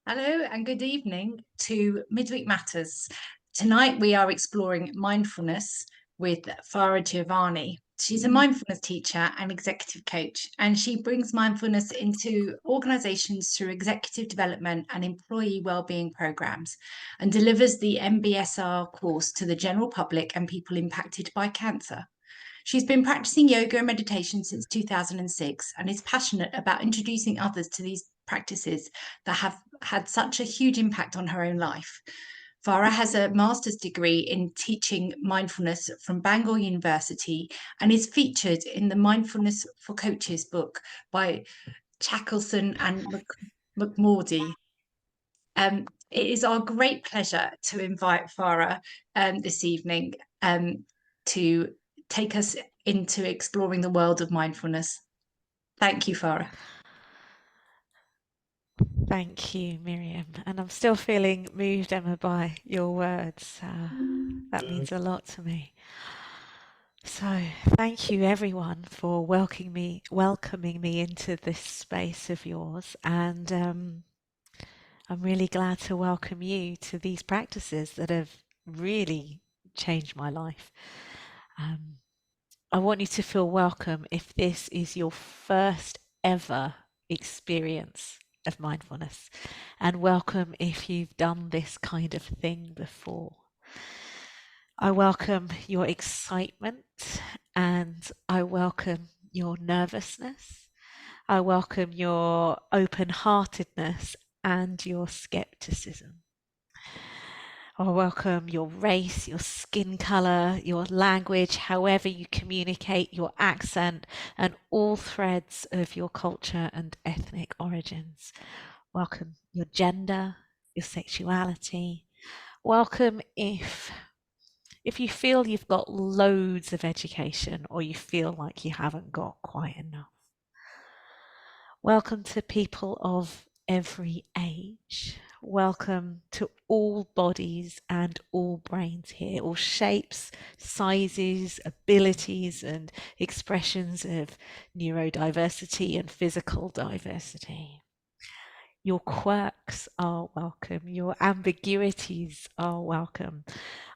Hello and good evening to Midweek Matters. Tonight we are exploring mindfulness with Farah Giovanni. She's a mindfulness teacher and executive coach, and she brings mindfulness into organizations through executive development and employee well-being programs and delivers the MBSR course to the general public and people impacted by cancer. She's been practicing yoga and meditation since 2006 and is passionate about introducing others to these practices that have had such a huge impact on her own life. Farah has a master's degree in teaching mindfulness from Bangor University and is featured in the Mindfulness for Coaches book by Chackelson and McMordy. It is our great pleasure to invite Farah this evening to take us into exploring the world of mindfulness. Thank you, Farah. Thank you, Miriam. And I'm still feeling moved, Emma, by your words. That means a lot to me. So, thank you, everyone, for welcoming me into this space of yours. And I'm really glad to welcome you to these practices that have really changed my life. I want you to feel welcome if this is your first ever experience of mindfulness, and welcome if you've done this kind of thing before. I welcome your excitement and I welcome your nervousness. I welcome your open-heartedness and your skepticism. I welcome your race, your skin color, your language, however you communicate, your accent, and all threads of your culture and ethnic origins. Welcome your gender, your sexuality. Welcome if you feel you've got loads of education or you feel like you haven't got quite enough. Welcome to people of every age. Welcome to all bodies and all brains here, all shapes, sizes, abilities, and expressions of neurodiversity and physical diversity. Your quirks are welcome. Your ambiguities are welcome.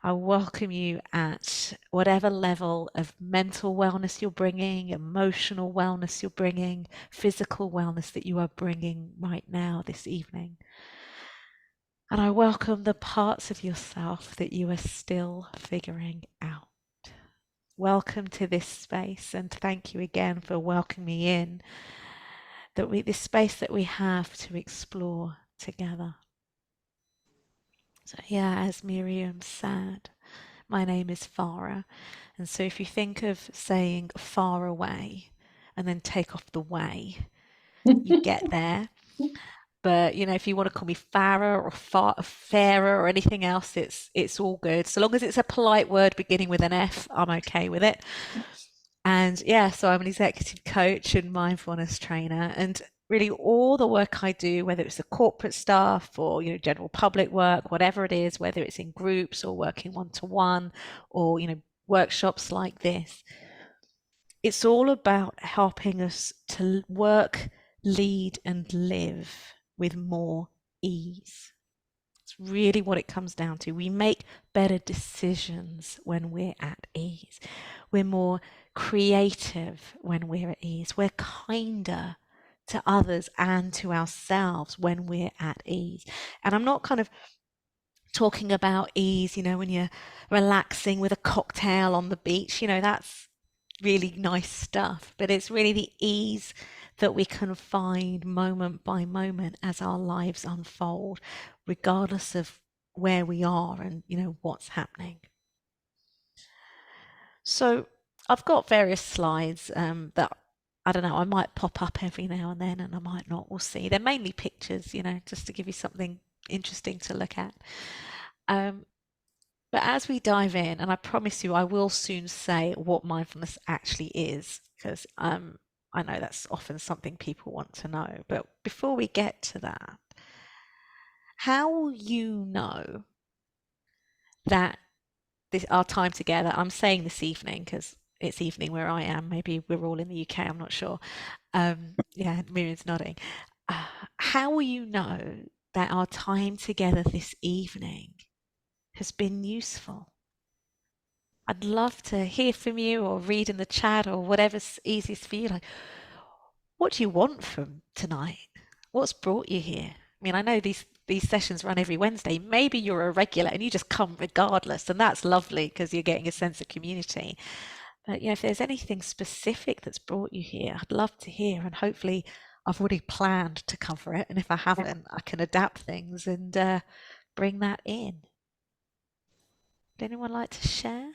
I welcome you at whatever level of mental wellness you're bringing, emotional wellness you're bringing, physical wellness that you are bringing right now this evening. And I welcome the parts of yourself that you are still figuring out. Welcome to this space, and thank you again for welcoming me in. This space that we have to explore together. So yeah, as Miriam said, my name is Farah. And so if you think of saying far away and then take off the way, you get there. But if you want to call me Farah or Farah or anything else, it's all good. So long as it's a polite word beginning with an F, I'm okay with it. And yeah, so I'm an executive coach and mindfulness trainer, and really all the work I do, whether it's the corporate stuff or general public work, whatever it is, whether it's in groups or working one-to-one or workshops like this, it's all about helping us to work, lead, and live with more ease. It's really what it comes down to. We make better decisions when we're at ease. We're more creative when we're at ease. We're kinder to others and to ourselves when we're at ease. And I'm not kind of talking about ease, when you're relaxing with a cocktail on the beach, that's really nice stuff. But it's really the ease that we can find moment by moment as our lives unfold, regardless of where we are and what's happening. So I've got various slides that I don't know, I might pop up every now and then and I might not, we'll see. They're mainly pictures, just to give you something interesting to look at. But as we dive in, and I promise you I will soon say what mindfulness actually is, because I know that's often something people want to know. But before we get to that, how will you know that our time together, I'm saying this evening because it's evening where I am, maybe we're all in the UK, I'm not sure. Yeah, Miriam's nodding. How will you know that our time together this evening has been useful. I'd love to hear from you or read in the chat or whatever's easiest for you. Like, what do you want from tonight? What's brought you here? I mean, I know these sessions run every Wednesday. Maybe you're a regular and you just come regardless, and that's lovely because you're getting a sense of community. But if there's anything specific that's brought you here, I'd love to hear, and hopefully I've already planned to cover it. And if I haven't, I can adapt things and bring that in. Would anyone like to share?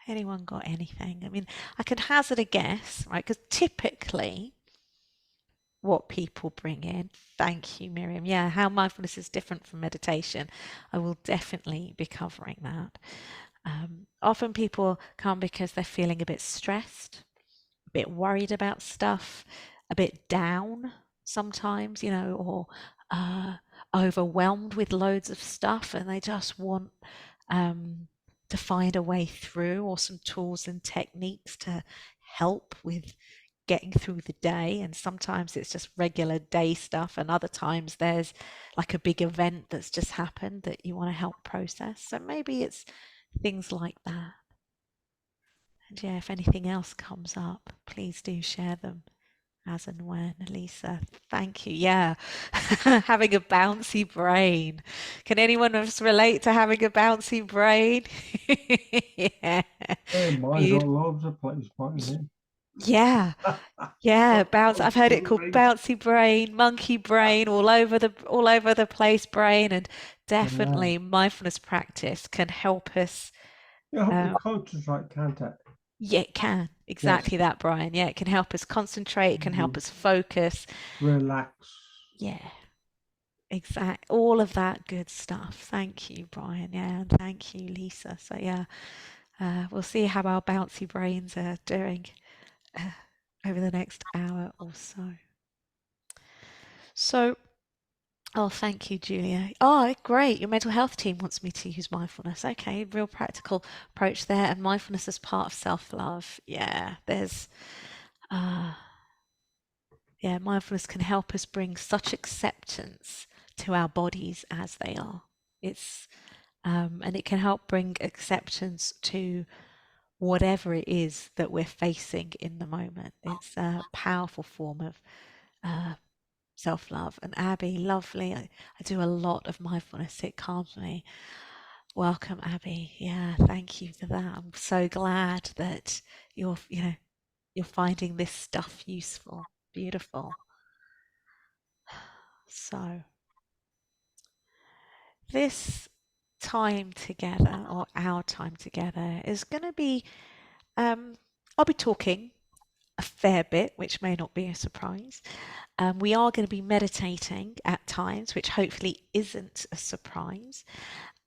Anyone got anything? I mean, I could hazard a guess, right? Because typically, what people bring in. Thank you, Miriam. Yeah, how mindfulness is different from meditation. I will definitely be covering that. Often people come because they're feeling a bit stressed, a bit worried about stuff, a bit down sometimes, or uh, overwhelmed with loads of stuff, and they just want to find a way through, or some tools and techniques to help with getting through the day. And sometimes it's just regular day stuff, and other times there's like a big event that's just happened that you want to help process. So maybe it's things like that. And yeah, if anything else comes up, please do share them as and when. Lisa, thank you. Yeah, having a bouncy brain. Can anyone else relate to having a bouncy brain? Yeah, Hey, mine's beautiful. all over the place, mine Yeah, here. yeah, bounce. Oh, I've heard it called great. bouncy brain, monkey brain, all over the place brain, and Yeah. definitely mindfulness practice can help us. You help you Um, concentrate, can't it? yeah, it can Yes. exactly that, Brian. Yeah, it can help us concentrate. It can help Mhm. us focus. Relax. Yeah, exact. All of that good stuff. Thank you, Brian. Yeah, and thank you, Lisa. So yeah, we'll see how our bouncy brains are doing uh, over the next hour or so. So. Oh, thank you, Julia. Oh, great. Your mental health team wants me to use mindfulness. Okay, real practical approach there. And mindfulness as part of self-love. Yeah, uh, mindfulness can help us bring such acceptance to our bodies as they are. And it can help bring acceptance to whatever it is that we're facing in the moment. It's a powerful form of uh, self-love. And Abby, lovely. I do a lot of mindfulness. It calms me. Welcome, Abby. Yeah, thank you for that. I'm so glad that you're finding this stuff useful. Beautiful. So this time together, or our time together, is going to be I'll be talking a fair bit, which may not be a surprise. We are going to be meditating at times, which hopefully isn't a surprise.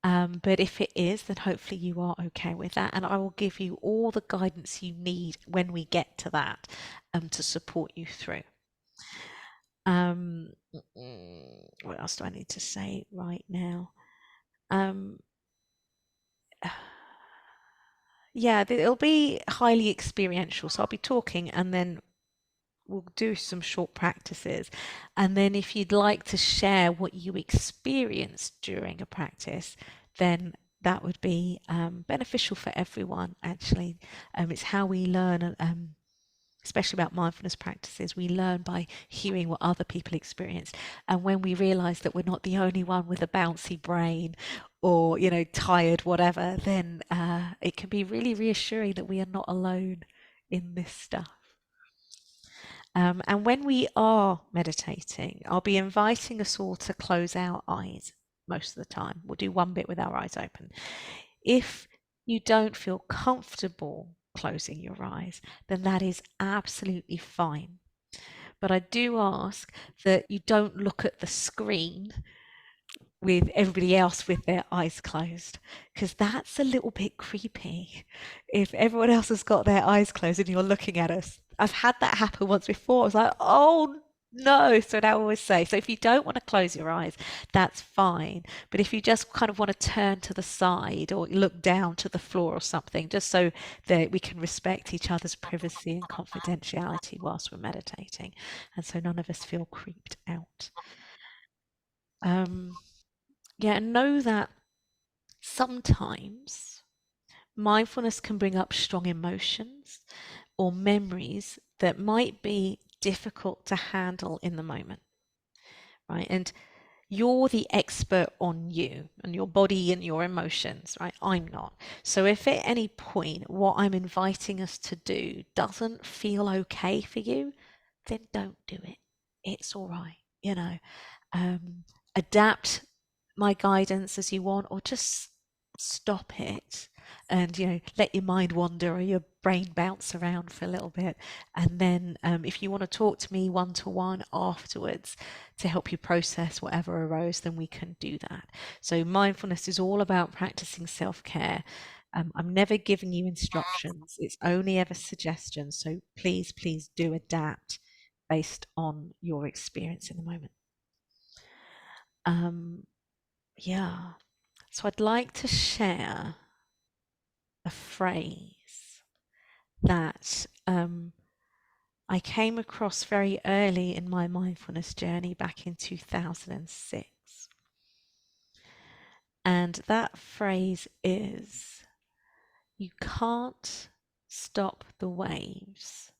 But if it is, then hopefully you are okay with that. And I will give you all the guidance you need when we get to that to support you through. Um, what else do I need to say right now? Um, yeah, it'll be highly experiential. So I'll be talking and then we'll do some short practices. And then if you'd like to share what you experienced during a practice, then that would be beneficial for everyone, actually. It's how we learn, especially about mindfulness practices. We learn by hearing what other people experience. And when we realize that we're not the only one with a bouncy brain or, tired, whatever, then it can be really reassuring that we are not alone in this stuff. And when we are meditating, I'll be inviting us all to close our eyes most of the time. We'll do one bit with our eyes open. If you don't feel comfortable closing your eyes, then that is absolutely fine. But I do ask that you don't look at the screen with everybody else with their eyes closed, because that's a little bit creepy. If everyone else has got their eyes closed and you're looking at us, I've had that happen once before. I was like, oh No, so I always say, so if you don't want to close your eyes, that's fine. But if you just kind of want to turn to the side or look down to the floor or something, just so that we can respect each other's privacy and confidentiality whilst we're meditating, and so none of us feel creeped out. Yeah, and know that sometimes mindfulness can bring up strong emotions or memories that might be difficult to handle in the moment, right? And you're the expert on you and your body and your emotions, right? I'm not. So if at any point what I'm inviting us to do doesn't feel okay for you, then don't do it. It's all right, you know. Adapt my guidance as you want, or just stop it and let your mind wander or your brain bounce around for a little bit, and then if you want to talk to me one to one afterwards to help you process whatever arose, then we can do that. So mindfulness is all about practicing self-care. I'm never giving you instructions, it's only ever suggestions, so please do adapt based on your experience in the moment. Yeah, so I'd like to share a phrase that I came across very early in my mindfulness journey back in 2006. And that phrase is, you can't stop the waves,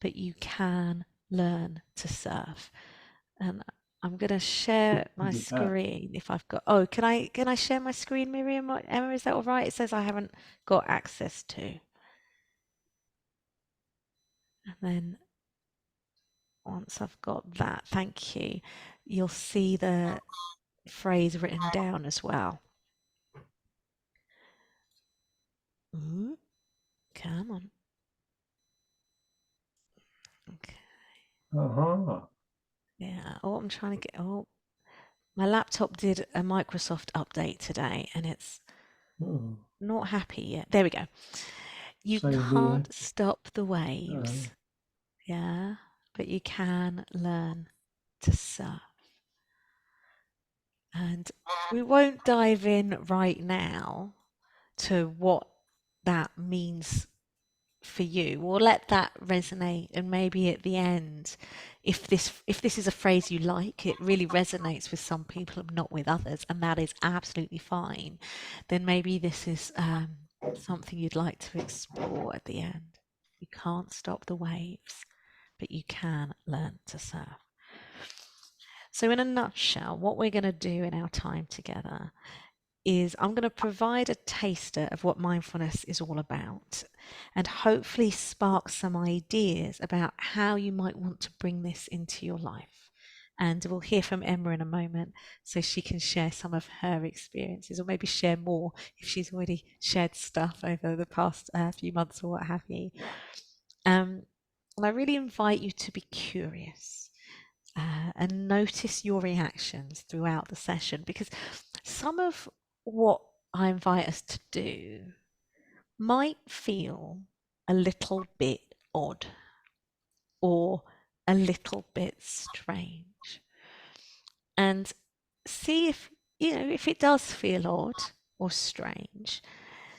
but you can learn to surf. And I'm going to share my screen if I've got, oh, can I share my screen, Miriam? Emma, is that all right? It says I haven't got access to. And then once I've got that, thank you, you'll see the phrase written down as well. Ooh, come on. Okay. Yeah. Oh, I'm trying to get. Oh, my laptop did a Microsoft update today, and it's not happy yet. There we go. You can't stop the waves. Yeah, but you can learn to surf. And we won't dive in right now to what that means for you. We'll let that resonate, and maybe at the end, if this is a phrase you like, it really resonates with some people and not with others, and that is absolutely fine, then maybe this is something you'd like to explore at the end. You can't stop the waves, but you can learn to surf. So in a nutshell, what we're going to do in our time together is I'm going to provide a taster of what mindfulness is all about, and hopefully spark some ideas about how you might want to bring this into your life. And we'll hear from Emma in a moment, so she can share some of her experiences, or maybe share more if she's already shared stuff over the past few months or what have you. And I really invite you to be curious and notice your reactions throughout the session, because some of what I invite us to do might feel a little bit odd or a little bit strange. And see if, if it does feel odd or strange,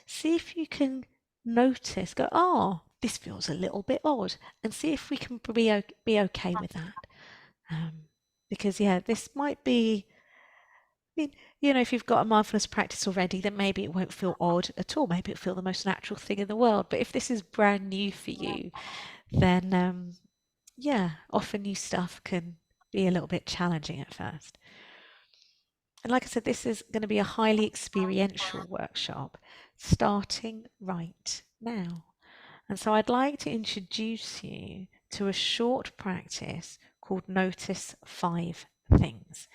see if you can notice, go, oh, this feels a little bit odd, and see if we can be okay with that. Because, yeah, this might be, I mean, if you've got a mindfulness practice already, then maybe it won't feel odd at all. Maybe it'll feel the most natural thing in the world. But if this is brand new for you, then, yeah, often new stuff can be a little bit challenging at first. And like I said, this is going to be a highly experiential workshop starting right now. And so I'd like to introduce you to a short practice called Notice 5 Things.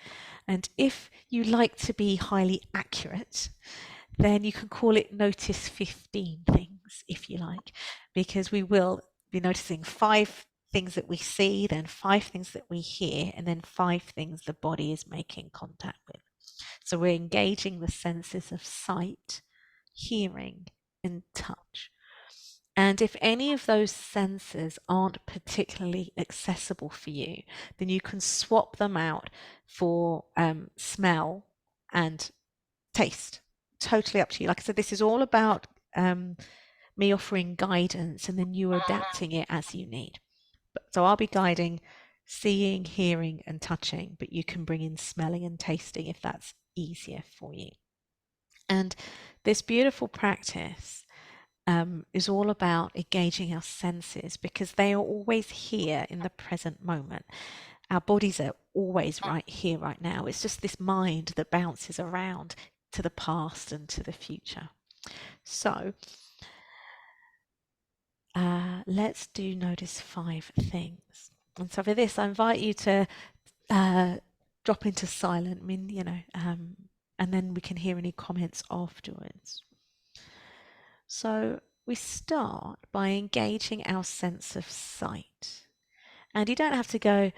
And if you like to be highly accurate, then you can call it Notice 15 Things, if you like, because we will be noticing 5 things that we see, then 5 things that we hear, and then 5 things the body is making contact with. So we're engaging the senses of sight, hearing, and touch. And if any of those senses aren't particularly accessible for you, then you can swap them out for smell and taste. Totally up to you. Like I said, this is all about me offering guidance and then you adapting it as you need. So I'll be guiding seeing, hearing, and touching, but you can bring in smelling and tasting if that's easier for you. And this beautiful practice is all about engaging our senses because they are always here in the present moment. Our bodies are always right here, right now. It's just this mind that bounces around to the past and to the future. So let's do notice 5 things. And so for this, I invite you to drop into silent. I mean, and then we can hear any comments afterwards. So we start by engaging our sense of sight. And you don't have to go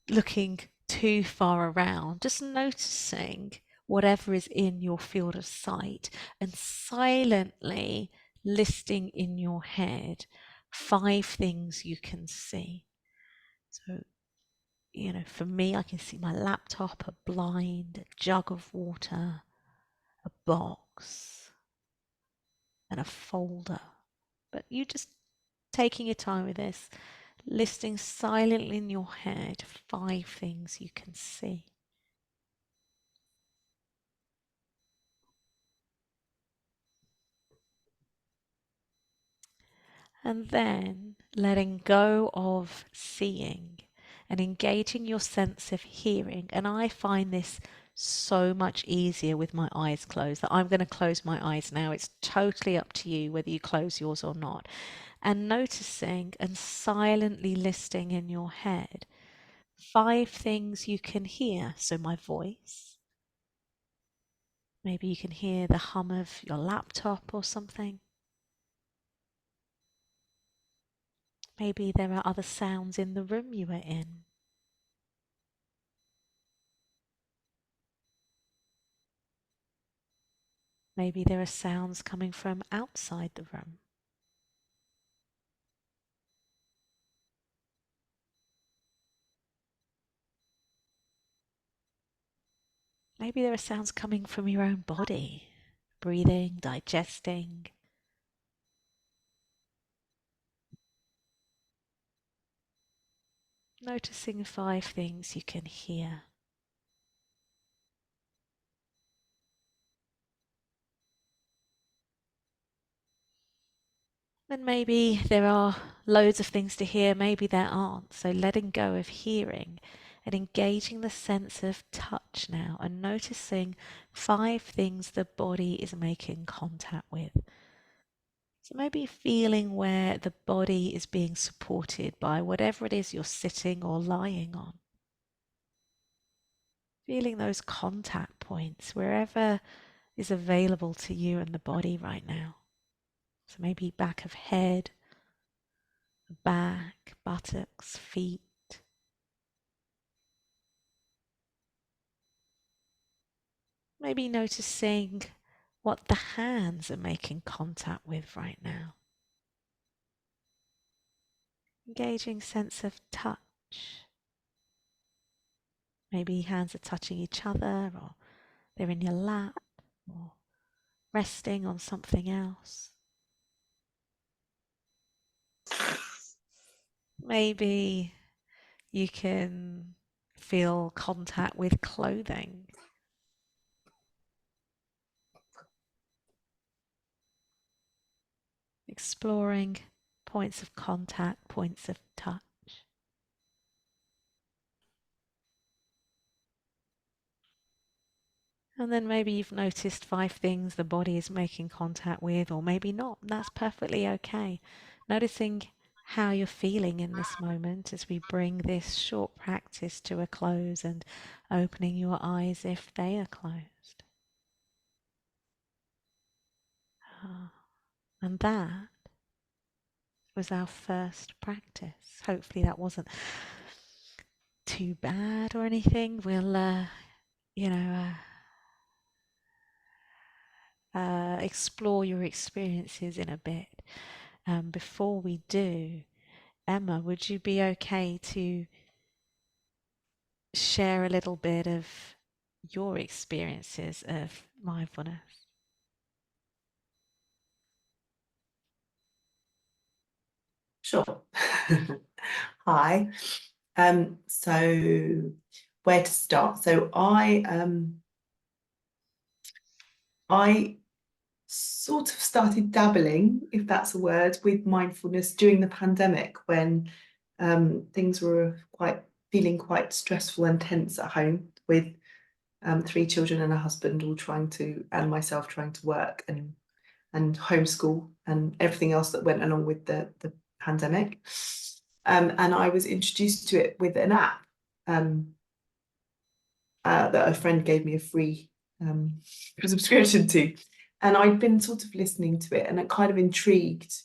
looking too far around, just noticing whatever is in your field of sight and silently listing in your head 5 things you can see. So, for me, I can see my laptop, a blind, a jug of water, a box, and a folder. But you just taking your time with this, listing silently in your head 5 things you can see. And then letting go of seeing and engaging your sense of hearing. And I find this so much easier with my eyes closed that I'm going to close my eyes now. It's totally up to you whether you close yours or not. And noticing and silently listing in your head 5 things you can hear. So my voice. Maybe you can hear the hum of your laptop or something. Maybe there are other sounds in the room you are in. Maybe there are sounds coming from outside the room. Maybe there are sounds coming from your own body, breathing, digesting. Noticing 5 things you can hear. And maybe there are loads of things to hear, maybe there aren't. So letting go of hearing and engaging the sense of touch now and noticing 5 things the body is making contact with. So maybe feeling where the body is being supported by whatever it is you're sitting or lying on. Feeling those contact points wherever is available to you and the body right now. So maybe back of head, back, buttocks, feet. Maybe noticing what the hands are making contact with right now. Engaging sense of touch. Maybe hands are touching each other or they're in your lap or resting on something else. Maybe you can feel contact with clothing. Exploring points of contact, points of touch. And then maybe you've noticed 5 things the body is making contact with, or maybe not. That's perfectly okay. Noticing how you're feeling in this moment as we bring this short practice to a close and opening your eyes if they are closed. And that was our first practice. Hopefully that wasn't too bad or anything. We'll, explore your experiences in a bit. Before we do, Emma, would you be okay to share a little bit of your experiences of mindfulness? Sure. Hi. So where to start? So I sort of started dabbling, if that's a word, with mindfulness during the pandemic when things were feeling quite stressful and tense at home with 3 children and a husband all and myself trying to work and homeschool and everything else that went along with the pandemic. And I was introduced to it with an app that a friend gave me a free subscription to. And I'd been sort of listening to it and it kind of intrigued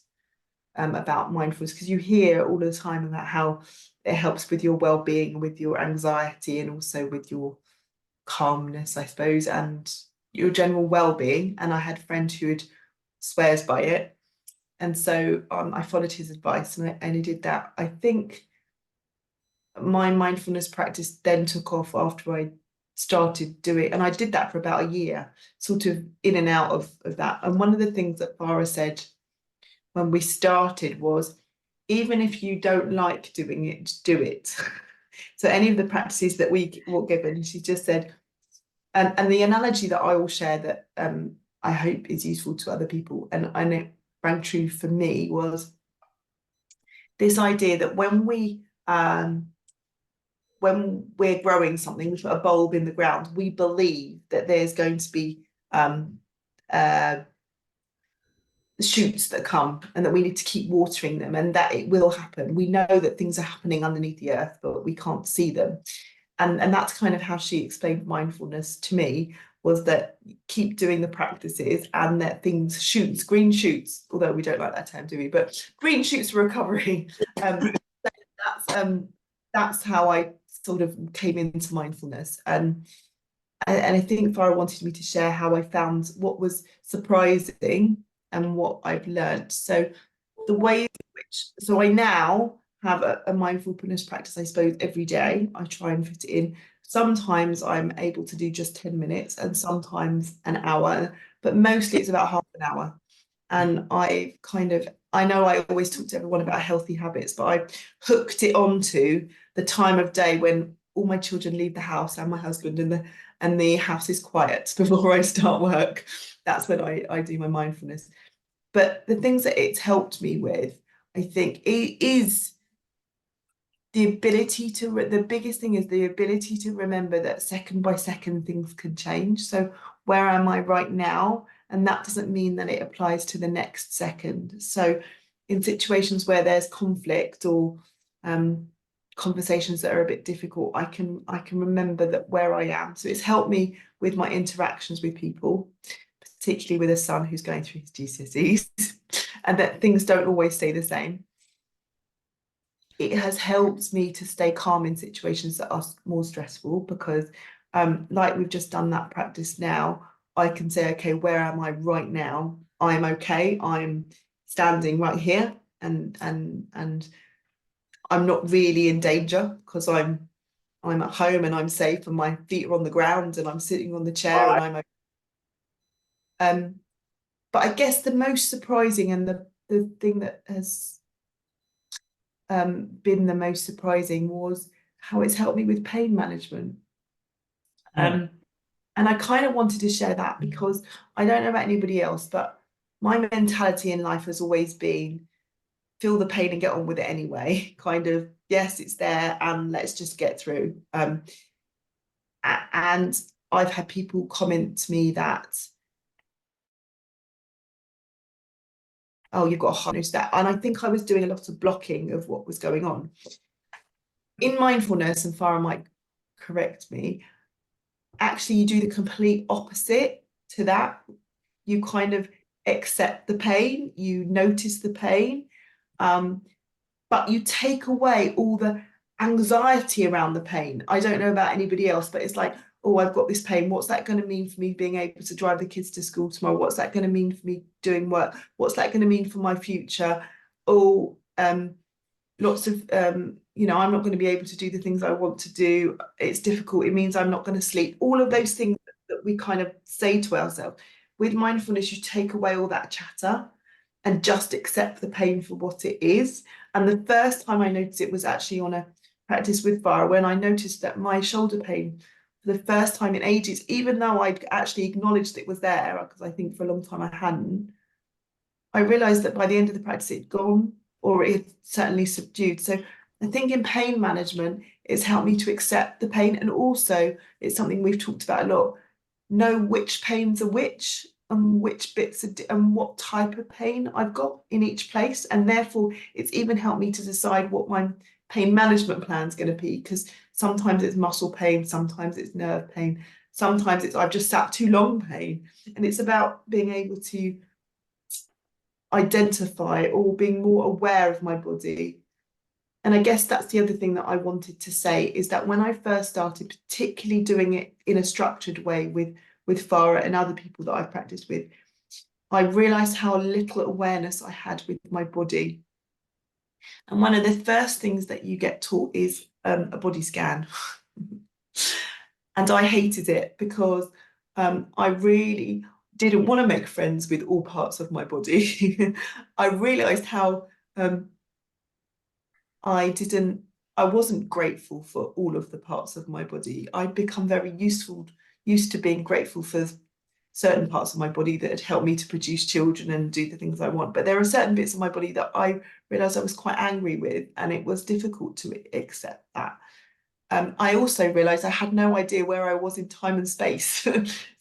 about mindfulness, because you hear all the time about how it helps with your well-being, with your anxiety, and also with your calmness, I suppose, and your general well-being. And I had a friend who swears by it. And so I followed his advice and I did that. I think my mindfulness practice then took off after I started doing, and I did that for about a year, sort of in and out of that. And one of the things that Farah said when we started was, even if you don't like doing it, do it. So any of the practices that we were given, she just said, and the analogy that I will share that I hope is useful to other people, and I know rang true for me, was this idea that when we're growing something, we put a bulb in the ground, we believe that there's going to be shoots that come and that we need to keep watering them and that it will happen. We know that things are happening underneath the earth, but we can't see them. And that's kind of how she explained mindfulness to me, was that keep doing the practices and that shoots, green shoots, although we don't like that term, do we? But green shoots for recovery. That's how I sort of came into mindfulness. And I think Farah wanted me to share how I found what was surprising and what I've learned. So the way in which, so I now have a mindfulness practice, I suppose, every day. I try and fit it in. Sometimes I'm able to do just 10 minutes and sometimes an hour, but mostly it's about half an hour. And I know I always talk to everyone about healthy habits, but I hooked it onto the time of day when all my children leave the house and my husband, and the house is quiet before I start work. That's when I do my mindfulness. But the things that it's helped me with, I think, it is the biggest thing is the ability to remember that second by second things can change. So where am I right now? And that doesn't mean that it applies to the next second. So in situations where there's conflict or conversations that are a bit difficult, I can remember that where I am. So it's helped me with my interactions with people, particularly with a son who's going through his GCSEs, and that things don't always stay the same. It has helped me to stay calm in situations that are more stressful, because like we've just done that practice now, I can say, okay, where am I right now? I'm okay. I'm standing right here and I'm not really in danger because I'm at home and I'm safe and my feet are on the ground and I'm sitting on the chair and I'm okay. But I guess the most surprising and the thing that has been the most surprising was how it's helped me with pain management. And I kind of wanted to share that because I don't know about anybody else, but my mentality in life has always been feel the pain and get on with it anyway. Kind of, yes, it's there and let's just get through. And I've had people comment to me that, oh, you've got a harness that. And I think I was doing a lot of blocking of what was going on. In mindfulness, and Farah might correct me, actually you do the complete opposite to that. You kind of accept the pain, you notice the pain, but you take away all the anxiety around the pain. I don't know about anybody else, but it's like oh, I've got this pain. What's that going to mean for me being able to drive the kids to school tomorrow? What's that going to mean for me doing work? What's that going to mean for my future? Oh, lots of, you know, I'm not going to be able to do the things I want to do. It's difficult. It means I'm not going to sleep. All of those things that we kind of say to ourselves. With mindfulness, you take away all that chatter and just accept the pain for what it is. And the first time I noticed it was actually on a practice with Farah, when I noticed that my shoulder pain, for the first time in ages, even though I'd actually acknowledged it was there, because I think for a long time I hadn't, I realized that by the end of the practice it'd gone, or it certainly subdued. So I think in pain management, it's helped me to accept the pain. And also it's something we've talked about a lot, know which pains are which and which bits are and what type of pain I've got in each place. And therefore it's even helped me to decide what my pain management plan is going to be, because sometimes it's muscle pain, sometimes it's nerve pain, sometimes it's I've just sat too long pain. And it's about being able to identify or being more aware of my body. And I guess that's the other thing that I wanted to say, is that when I first started, particularly doing it in a structured way with Farah and other people that I've practiced with, I realized how little awareness I had with my body. And one of the first things that you get taught is a body scan. And I hated it because I really didn't want to make friends with all parts of my body. I realized how I wasn't grateful for all of the parts of my body. I'd become very used to being grateful for certain parts of my body that had helped me to produce children and do the things I want. But there are certain bits of my body that I realized I was quite angry with, and it was difficult to accept that. I also realized I had no idea where I was in time and space.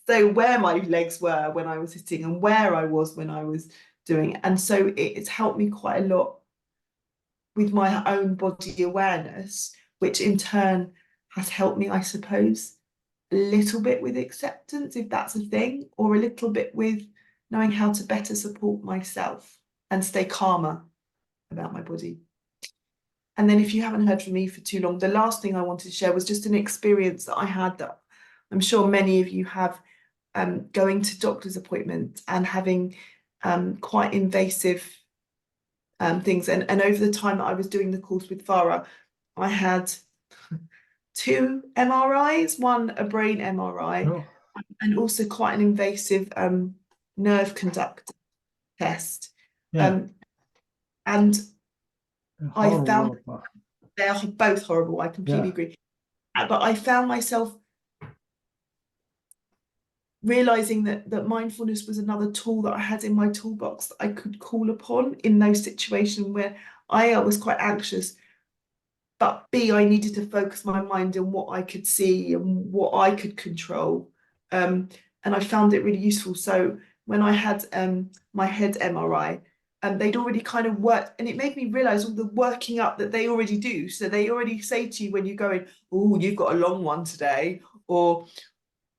So where my legs were when I was sitting and where I was when I was doing it. And so it's helped me quite a lot with my own body awareness, which in turn has helped me, I suppose, a little bit with acceptance, if that's a thing, or a little bit with knowing how to better support myself and stay calmer about my body. And then if you haven't heard from me for too long, the last thing I wanted to share was just an experience that I had that I'm sure many of you have, going to doctor's appointments and having quite invasive things. And over the time that I was doing the course with Farah, I had 2 MRIs, one a brain MRI, and also quite an invasive nerve conductor test. Yeah. And I found Horrible. they are both horrible. I completely Yeah. agree. But I found myself realizing that mindfulness was another tool that I had in my toolbox that I could call upon in those situations where I was quite anxious, but B, I needed to focus my mind on what I could see and what I could control. And I found it really useful. So when I had my head MRI, they'd already kind of worked, and it made me realize all the working up that they already do. So they already say to you when you're going, oh, you've got a long one today, or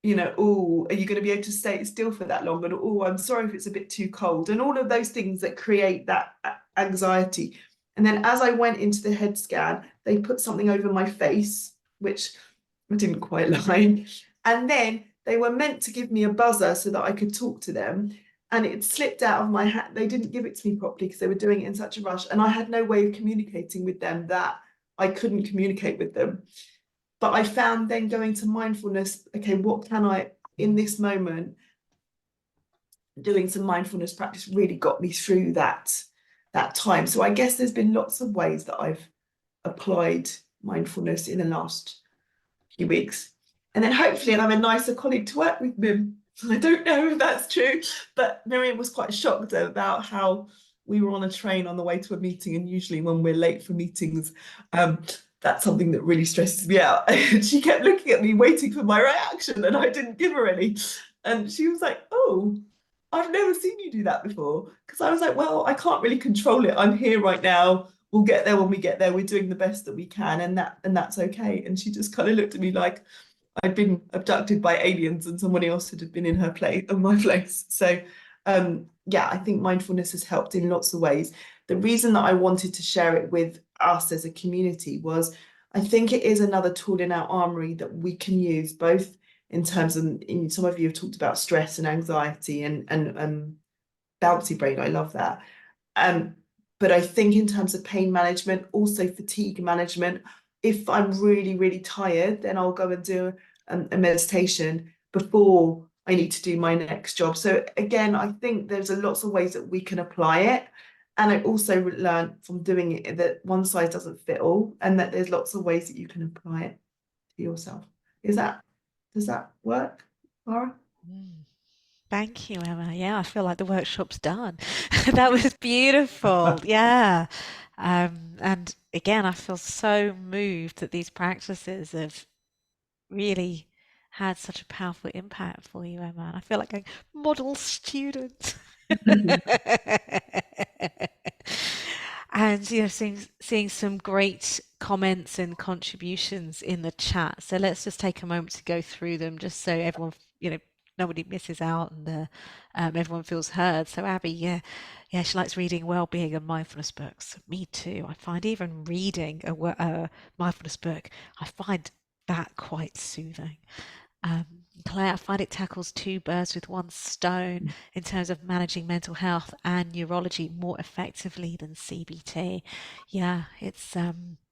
you know, oh, are you going to be able to stay still for that long? And oh, I'm sorry if it's a bit too cold, and all of those things that create that anxiety. And then as I went into the head scan, they put something over my face, which I didn't quite like. And then they were meant to give me a buzzer so that I could talk to them. And it slipped out of my hand. They didn't give it to me properly because they were doing it in such a rush. And I had no way of communicating with them that I couldn't communicate with them. But I found then going to mindfulness, okay, what can I, in this moment, doing some mindfulness practice really got me through that time. So I guess there's been lots of ways that I've applied mindfulness in the last few weeks. And then hopefully I'm a nicer colleague to work with, Mim. I don't know if that's true, but Miriam was quite shocked about how we were on a train on the way to a meeting, and usually when we're late for meetings, that's something that really stresses me out. She kept looking at me waiting for my reaction, and I didn't give her any. And she was like, oh, I've never seen you do that before. Because I was like, well, I can't really control it. I'm here right now. We'll get there when we get there. We're doing the best that we can, and that's okay. And she just kind of looked at me like I'd been abducted by aliens and someone else had been in her place, in my place. So yeah, I think mindfulness has helped in lots of ways. The reason that I wanted to share it with us as a community was I think it is another tool in our armory that we can use both in terms of, some of you have talked about stress and anxiety and bouncy brain. I love that. But I think in terms of pain management, also fatigue management, if I'm really, really tired, then I'll go and do a meditation before I need to do my next job. So again, I think there's lots of ways that we can apply it. And I also learned from doing it that one size doesn't fit all, and that there's lots of ways that you can apply it to yourself. Does that work, Laura? Thank you, Emma. Yeah, I feel like the workshop's done. That was beautiful. Yeah. And again, I feel so moved that these practices have really had such a powerful impact for you, Emma. And I feel like a model student. And seeing some great comments and contributions in the chat. So let's just take a moment to go through them, just so everyone, nobody misses out, and everyone feels heard. So Abby, yeah, she likes reading well-being and mindfulness books. Me too. I find even reading a mindfulness book, I find that quite soothing. Claire, I find it tackles two birds with one stone in terms of managing mental health and neurology more effectively than CBT. Yeah, it's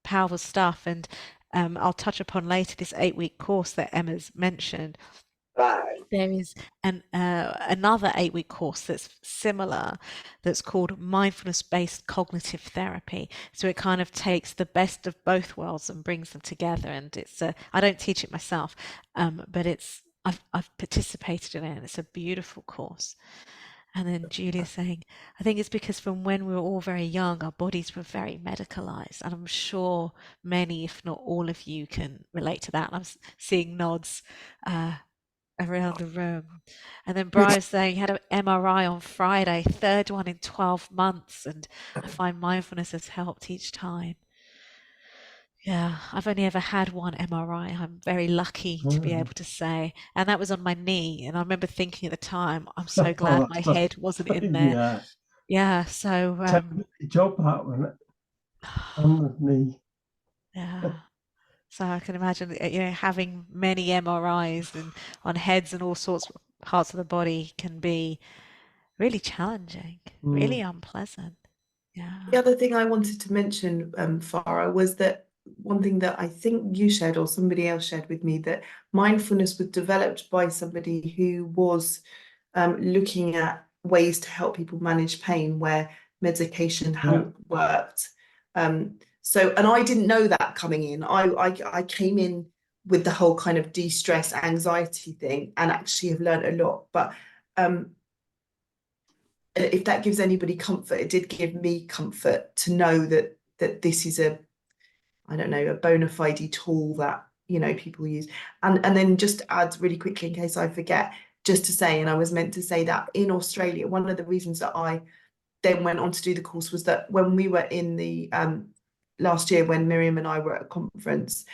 powerful stuff. And I'll touch upon later this 8-week course that Emma's mentioned. There is another 8-week course that's similar, that's called Mindfulness-Based Cognitive Therapy. So it kind of takes the best of both worlds and brings them together. And it's I don't teach it myself, but I've participated in it, and it's a beautiful course. And then Julia saying, I think it's because from when we were all very young, our bodies were very medicalized. And I'm sure many, if not all of you, can relate to that. And I'm seeing nods around the room. And then Brian's saying he had an MRI on Friday, third one in 12 months, and I find mindfulness has helped each time. Yeah, I've only ever had one MRI. I'm very lucky to be able to say, and that was on my knee. And I remember thinking at the time, I'm so glad my head wasn't in there. Yeah. Yeah, so Job that one on the knee. yeah. So I can imagine, having many MRIs and on heads and all sorts of parts of the body can be really challenging, really unpleasant. Yeah. The other thing I wanted to mention, Farah, was that one thing that I think you shared or somebody else shared with me, that mindfulness was developed by somebody who was looking at ways to help people manage pain where medication hadn't worked. And I didn't know that coming in. I came in with the whole kind of de-stress anxiety thing, and actually have learned a lot. But if that gives anybody comfort, it did give me comfort to know that this is a bona fide tool that people use. And then just to add really quickly, in case I forget, just to say, and I was meant to say that in Australia, one of the reasons that I then went on to do the course was that when we were in the last year, when Miriam and I were at a conference,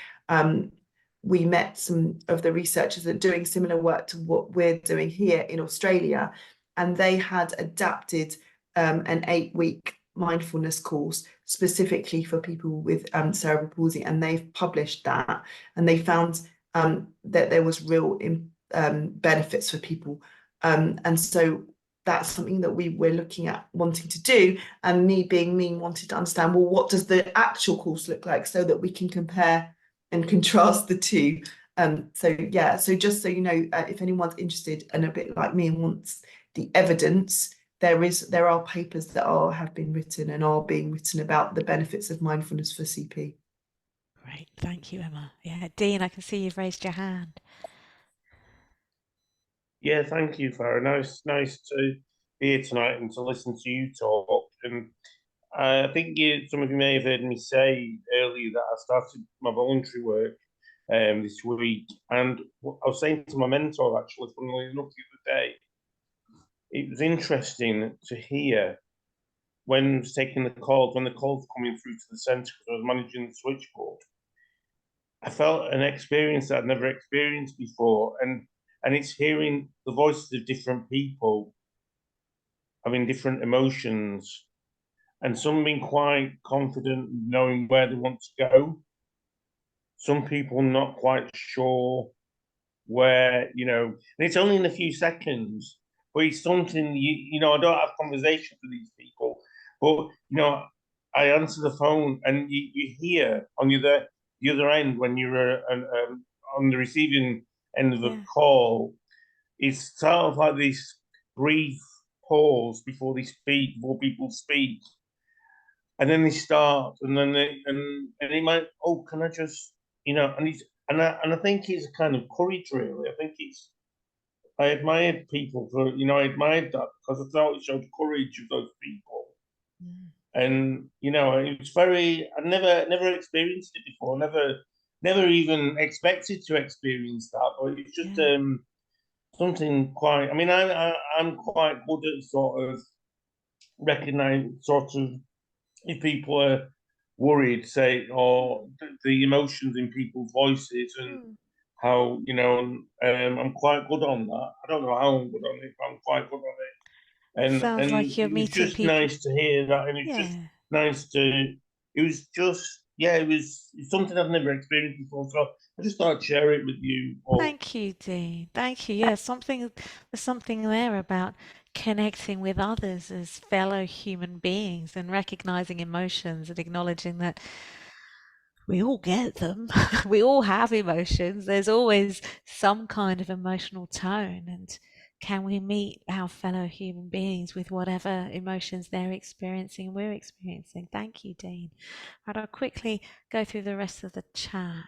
we met some of the researchers that are doing similar work to what we're doing here in Australia, and they had adapted an 8-week mindfulness course specifically for people with cerebral palsy, and they've published that, and they found that there was real benefits for people, and so that's something that we're looking at wanting to do, and me being me wanted to understand, well, what does the actual course look like, so that we can compare and contrast the two. So just so you know, if anyone's interested and a bit like me and wants the evidence, there are papers that have been written and are being written about the benefits of mindfulness for CP. Great, thank you, Emma. Yeah, Dean, I can see you've raised your hand. Yeah, thank you, Farah. Nice to be here tonight and to listen to you talk. And I think some of you may have heard me say earlier that I started my voluntary work this week, and I was saying to my mentor, actually, funnily enough, the other day, it was interesting to hear when I was taking the calls, when the calls were coming through to the centre, because I was managing the switchboard. I felt an experience that I'd never experienced before, and it's hearing the voices of different people having different emotions, and some being quite confident, knowing where they want to go. Some people not quite sure where, and it's only in a few seconds, but it's something, I don't have conversations with these people, but, I answer the phone and you hear on the other end when you're on the receiving end of a Yeah. call, it's sort of like this brief pause before before people speak, and then they start, and then it might, oh, can I just, and I think it's a kind of courage, really. I think I admired people for, I admired that because I thought it showed courage of those people. Mm. And it was I never experienced it before, never even expected to experience that, but it's just Yeah. something quite. I mean, I'm quite good at sort of recognizing sort of if people are worried, say, or the emotions in people's voices, and Mm. how I'm quite good on that. I don't know how I'm good on it, but I'm quite good on it. It And sounds like you're it was meeting just people. nice to hear that, and it's just Yeah. nice to. It was just, yeah, it's something I've never experienced before, so I just thought I'd share it with you all. Thank you, Dean. Thank you. Yeah, there's something there about connecting with others as fellow human beings and recognizing emotions and acknowledging that we all get them. We all have emotions. There's always some kind of emotional tone. And can we meet our fellow human beings with whatever emotions they're experiencing, we're experiencing? Thank you, Dean. Right, I'll quickly go through the rest of the chat.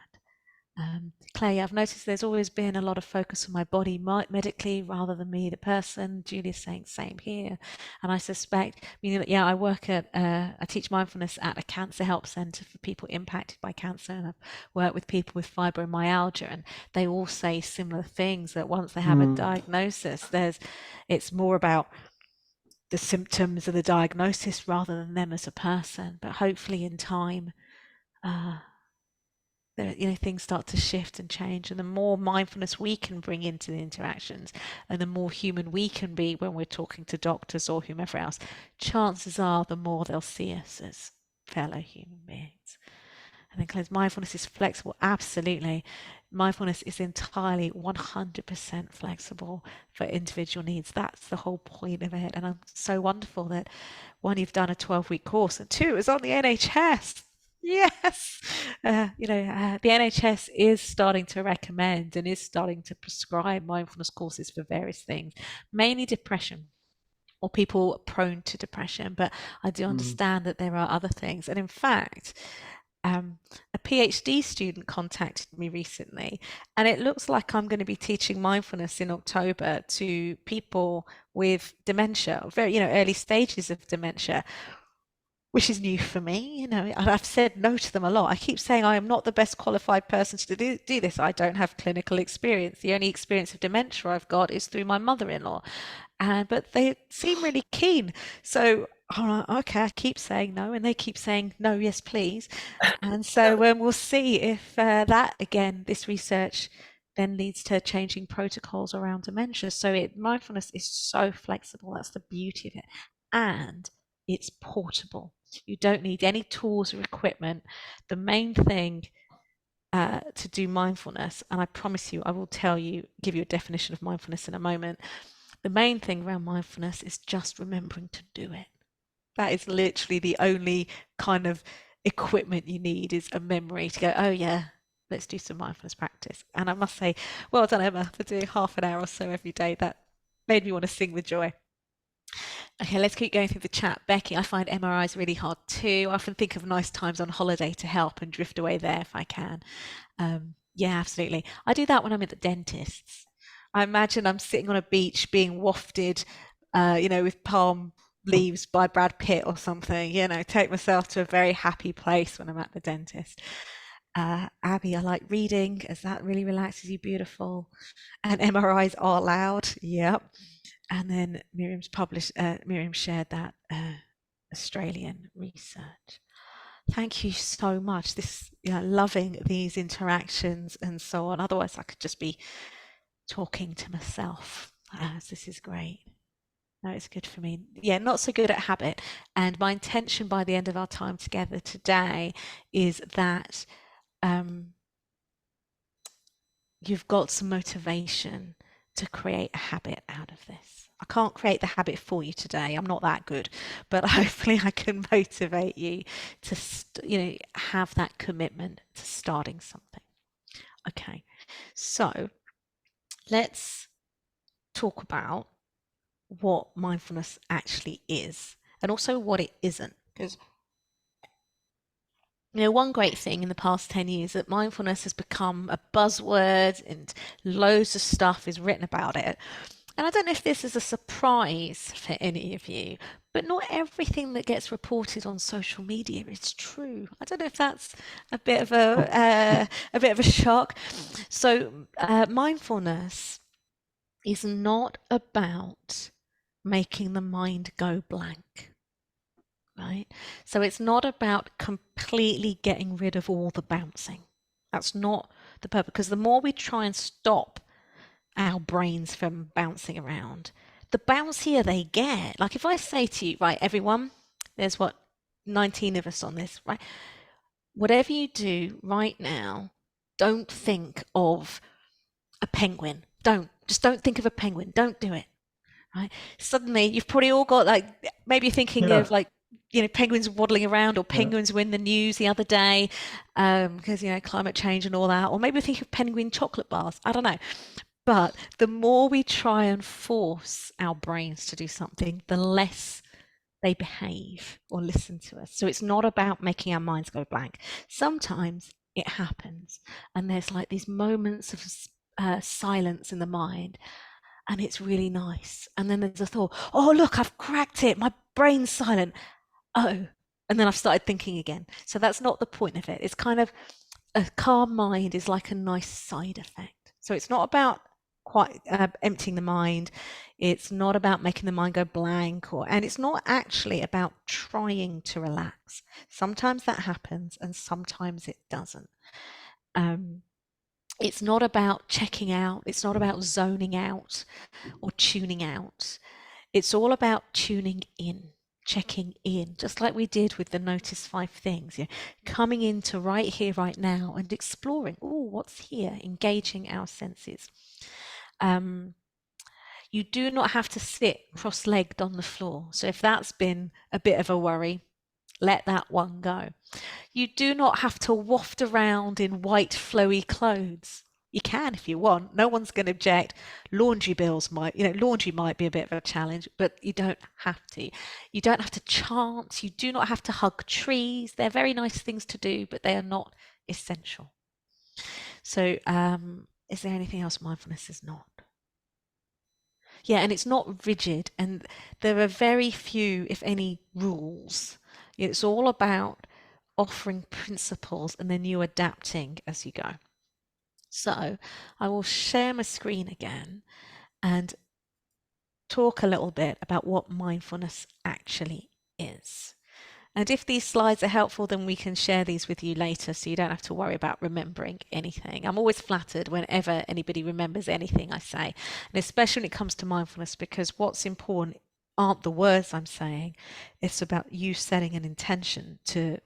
Clay, I've noticed there's always been a lot of focus on my body medically rather than me, the person. Julia's saying same here. And I suspect, yeah, I teach mindfulness at a cancer help centre for people impacted by cancer. And I've worked with people with fibromyalgia, and they all say similar things, that once they have a diagnosis, it's more about the symptoms of the diagnosis rather than them as a person. But hopefully in time, things start to shift and change, and the more mindfulness we can bring into the interactions and the more human we can be when we're talking to doctors or whomever else, chances are the more they'll see us as fellow human beings. And then mindfulness is flexible. Absolutely. Mindfulness is entirely 100% flexible for individual needs. That's the whole point of it. And I'm so wonderful that one, you've done a 12-week course, and two, it's on the NHS. Yes. The NHS is starting to recommend and is starting to prescribe mindfulness courses for various things, mainly depression or people prone to depression. But I do understand that there are other things. And in fact, a PhD student contacted me recently, and it looks like I'm going to be teaching mindfulness in October to people with dementia, very, early stages of dementia, which is new for me. I've said no to them a lot. I keep saying I am not the best qualified person to do this. I don't have clinical experience. The only experience of dementia I've got is through my mother-in-law. But they seem really keen. So I'm like, okay, I keep saying no, and they keep saying no, yes, please. And so we'll see if this research then leads to changing protocols around dementia. So mindfulness is so flexible. That's the beauty of it. And it's portable. You don't need any tools or equipment. The main thing to do mindfulness, and I promise you, I will give you a definition of mindfulness in a moment. The main thing around mindfulness is just remembering to do it. That is literally the only kind of equipment you need, is a memory to go, oh yeah, let's do some mindfulness practice. And I must say, well done, Emma, for doing half an hour or so every day. That made me want to sing with joy. Okay, let's keep going through the chat. Becky, I find MRIs really hard too. I often think of nice times on holiday to help and drift away there if I can. Yeah, absolutely. I do that when I'm at the dentist's. I imagine I'm sitting on a beach being wafted, with palm leaves by Brad Pitt or something, take myself to a very happy place when I'm at the dentist. Abby, I like reading as that really relaxes you. Beautiful. And MRIs are loud. Yep. And then Miriam shared that Australian research. Thank you so much. Loving these interactions and so on. Otherwise, I could just be talking to myself. This is great. No, it's good for me. Yeah, not so good at habit. And my intention by the end of our time together today is that you've got some motivation to create a habit out of this. I can't create the habit for you today. I'm not that good, but hopefully I can motivate you to have that commitment to starting something. Okay, so let's talk about what mindfulness actually is and also what it isn't. Because one great thing in the past 10 years that mindfulness has become a buzzword and loads of stuff is written about it. And I don't know if this is a surprise for any of you, but not everything that gets reported on social media is true. I don't know if that's a bit of a shock. So mindfulness is not about making the mind go blank. Right? So it's not about completely getting rid of all the bouncing. That's not the purpose, because the more we try and stop our brains from bouncing around, the bouncier they get. Like if I say to you, right, everyone, there's 19 of us on this, right? Whatever you do right now, don't think of a penguin. Just don't think of a penguin. Don't do it. Right? Suddenly you've probably all got maybe you're thinking of penguins waddling around, or penguins were in the news the other day because climate change and all that, or maybe think of penguin chocolate bars. I don't know. But the more we try and force our brains to do something, the less they behave or listen to us. So it's not about making our minds go blank. Sometimes it happens and there's these moments of silence in the mind, and it's really nice. And then there's a thought, oh, look, I've cracked it. My brain's silent. Oh, and then I've started thinking again. So that's not the point of it. It's kind of a calm mind is like a nice side effect. So it's not about quite emptying the mind. It's not about making the mind go blank, and it's not actually about trying to relax. Sometimes that happens and sometimes it doesn't. It's not about checking out. It's not about zoning out or tuning out. It's all about tuning in, checking in, just like we did with the Notice 5 things, coming into right here, right now, and exploring, oh, what's here, engaging our senses. You do not have to sit cross-legged on the floor. So if that's been a bit of a worry, let that one go. You do not have to waft around in white flowy clothes. You can if you want. No one's going to object. Laundry might be a bit of a challenge, but you don't have to. You don't have to chant. You do not have to hug trees. They're very nice things to do, but they are not essential. So is there anything else mindfulness is not? Yeah, and it's not rigid, and there are very few, if any, rules. It's all about offering principles and then you adapting as you go. So I will share my screen again and talk a little bit about what mindfulness actually is. And if these slides are helpful, then we can share these with you later so you don't have to worry about remembering anything. I'm always flattered whenever anybody remembers anything I say, and especially when it comes to mindfulness, because what's important aren't the words I'm saying, it's about you setting an intention to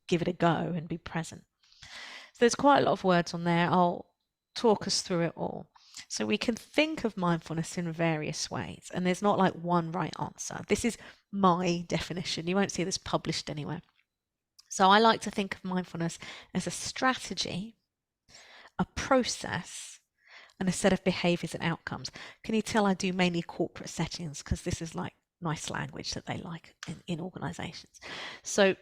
give it a go and be present. So there's quite a lot of words on there. I'll talk us through it all. So we can think of mindfulness in various ways, and there's not one right answer. This is my definition. You won't see this published anywhere. So I like to think of mindfulness as a strategy, a process, and a set of behaviors and outcomes. Can you tell I do mainly corporate settings because this is nice language that they like in organizations. So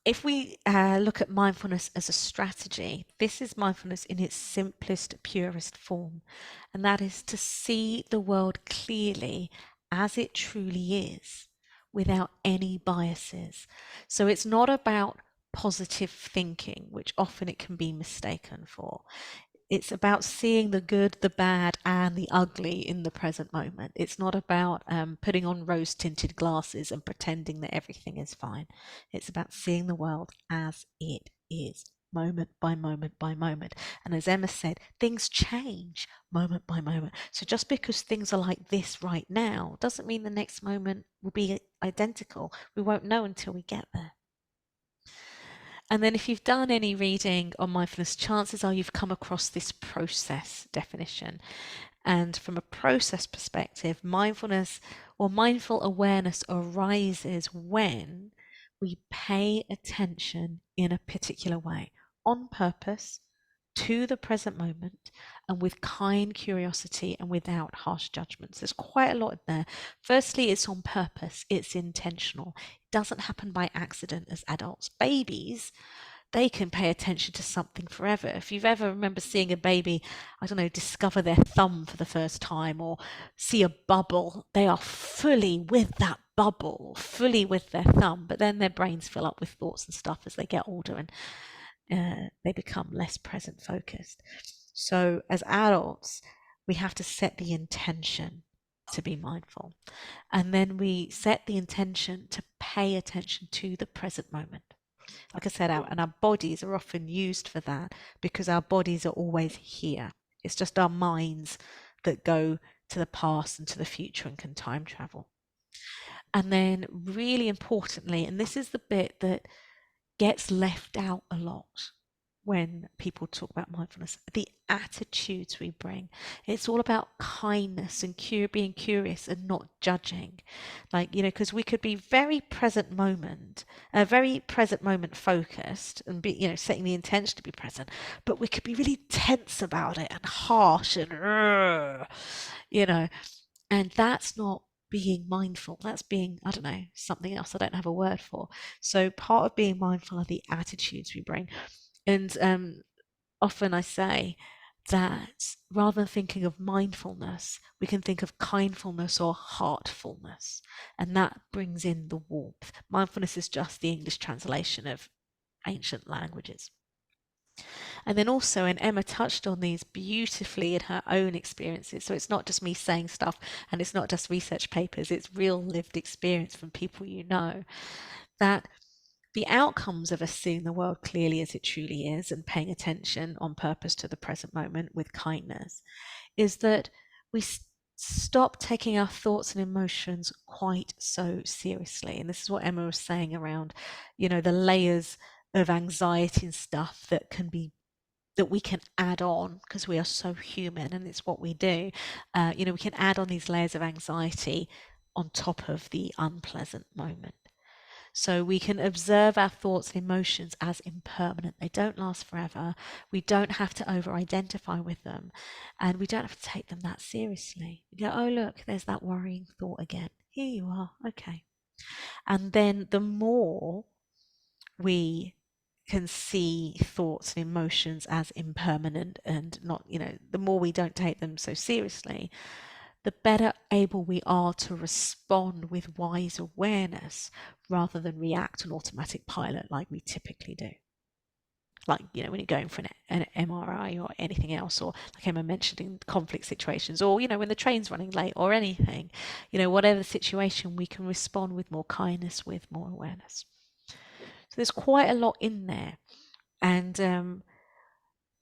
if we look at mindfulness as a strategy, this is mindfulness in its simplest, purest form, and that is to see the world clearly as it truly is, without any biases. So it's not about positive thinking, which often it can be mistaken for. It's about seeing the good, the bad, and the ugly in the present moment. It's not about putting on rose-tinted glasses and pretending that everything is fine. It's about seeing the world as it is, moment by moment by moment. And as Emma said, things change moment by moment. So just because things are like this right now doesn't mean the next moment will be identical. We won't know until we get there. And then if you've done any reading on mindfulness, chances are you've come across this process definition. And from a process perspective, mindfulness or mindful awareness arises when we pay attention in a particular way, on purpose, to the present moment, and with kind curiosity and without harsh judgments. There's quite a lot in there. Firstly, it's on purpose, it's intentional. It doesn't happen by accident as adults. Babies, they can pay attention to something forever. If you've ever remember seeing a baby, I don't know, discover their thumb for the first time or see a bubble, they are fully with that bubble, fully with their thumb, but then their brains fill up with thoughts and stuff as they get older, and they become less present focused. So as adults, we have to set the intention to be mindful. And then we set the intention to pay attention to the present moment. Like I said, and our bodies are often used for that because our bodies are always here. It's just our minds that go to the past and to the future and can time travel. And then really importantly, and this is the bit that gets left out a lot when people talk about mindfulness, the attitudes we bring. It's all about kindness and being curious and not judging. Like, because we could be very present moment focused and be, setting the intention to be present, but we could be really tense about it and harsh and, and that's not being mindful. That's being, I don't know, something else I don't have a word for. So part of being mindful are the attitudes we bring. And often I say that rather than thinking of mindfulness, we can think of kindfulness or heartfulness, and that brings in the warmth. Mindfulness is just the English translation of ancient languages. And then also, and Emma touched on these beautifully in her own experiences. So it's not just me saying stuff, and it's not just research papers, it's real lived experience from people that the outcomes of us seeing the world clearly as it truly is and paying attention on purpose to the present moment with kindness is that we stop taking our thoughts and emotions quite so seriously. And this is what Emma was saying around, the layers of anxiety and stuff that we can add on because we are so human and it's what we do. We can add on these layers of anxiety on top of the unpleasant moment. So we can observe our thoughts and emotions as impermanent. They don't last forever. We don't have to over-identify with them, and we don't have to take them that seriously. We go, oh, look, there's that worrying thought again. Here you are. Okay. And then the more we can see thoughts and emotions as impermanent and not, the more we don't take them so seriously, the better able we are to respond with wise awareness rather than react on automatic pilot like we typically do. Like, when you're going for an MRI or anything else, or like Emma mentioned in conflict situations, or, when the train's running late or anything, whatever the situation, we can respond with more kindness, with more awareness. So there's quite a lot in there. And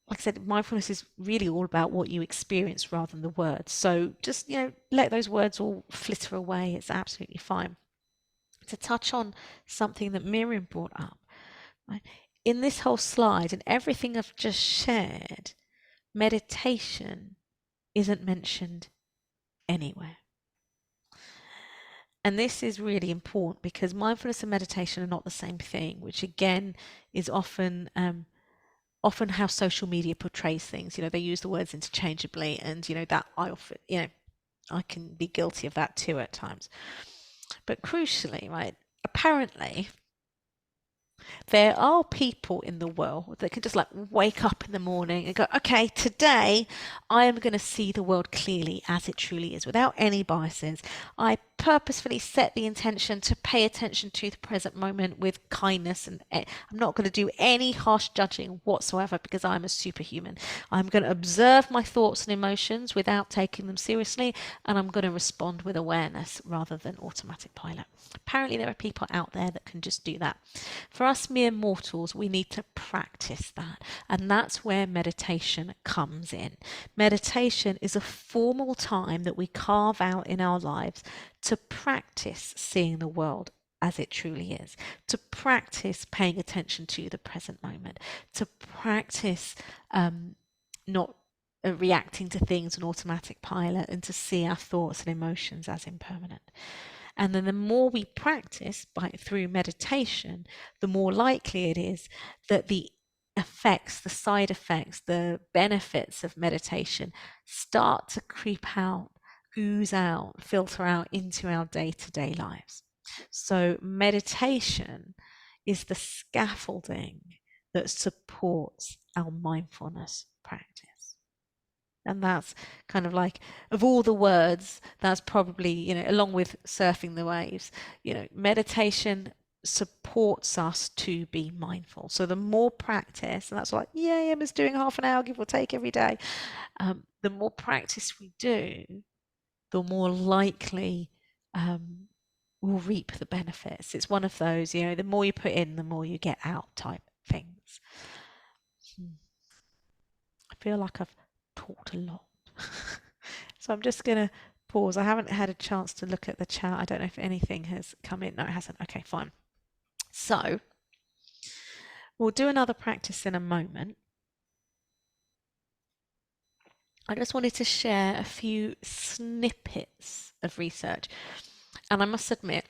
like I said, mindfulness is really all about what you experience rather than the words. So just, let those words all flitter away. It's absolutely fine. To touch on something that Miriam brought up, right? In this whole slide and everything I've just shared, meditation isn't mentioned anywhere. And this is really important because mindfulness and meditation are not the same thing, which again is often how social media portrays things. They use the words interchangeably, and that I often, I can be guilty of that too at times. But crucially, right, apparently there are people in the world that can just like wake up in the morning and go, okay, today I am going to see the world clearly as it truly is without any biases. I purposefully set the intention to pay attention to the present moment with kindness, and I'm not going to do any harsh judging whatsoever because I'm a superhuman. I'm going to observe my thoughts and emotions without taking them seriously, and I'm going to respond with awareness rather than automatic pilot. Apparently there are people out there that can just do that. For us mere mortals, we need to practice that, and that's where meditation comes in. Meditation is a formal time that we carve out in our lives to practice seeing the world as it truly is, to practice paying attention to the present moment, to practice not reacting to things on automatic pilot, and to see our thoughts and emotions as impermanent. And then the more we practice through meditation, the more likely it is that the effects, the side effects, the benefits of meditation start to creep out, ooze out, filter out into our day-to-day lives. So meditation is the scaffolding that supports our mindfulness practice. And that's kind of like, of all the words, that's probably, along with surfing the waves, meditation supports us to be mindful. So the more practice, and that's like, yay, Emma's doing half an hour, give or take, every day. The more practice we do, the more likely we'll reap the benefits. It's one of those, the more you put in, the more you get out type things. I feel like I've talked a lot. So I'm just going to pause. I haven't had a chance to look at the chat. I don't know if anything has come in. No, it hasn't. Okay, fine. So we'll do another practice in a moment. I just wanted to share a few snippets of research. And I must admit,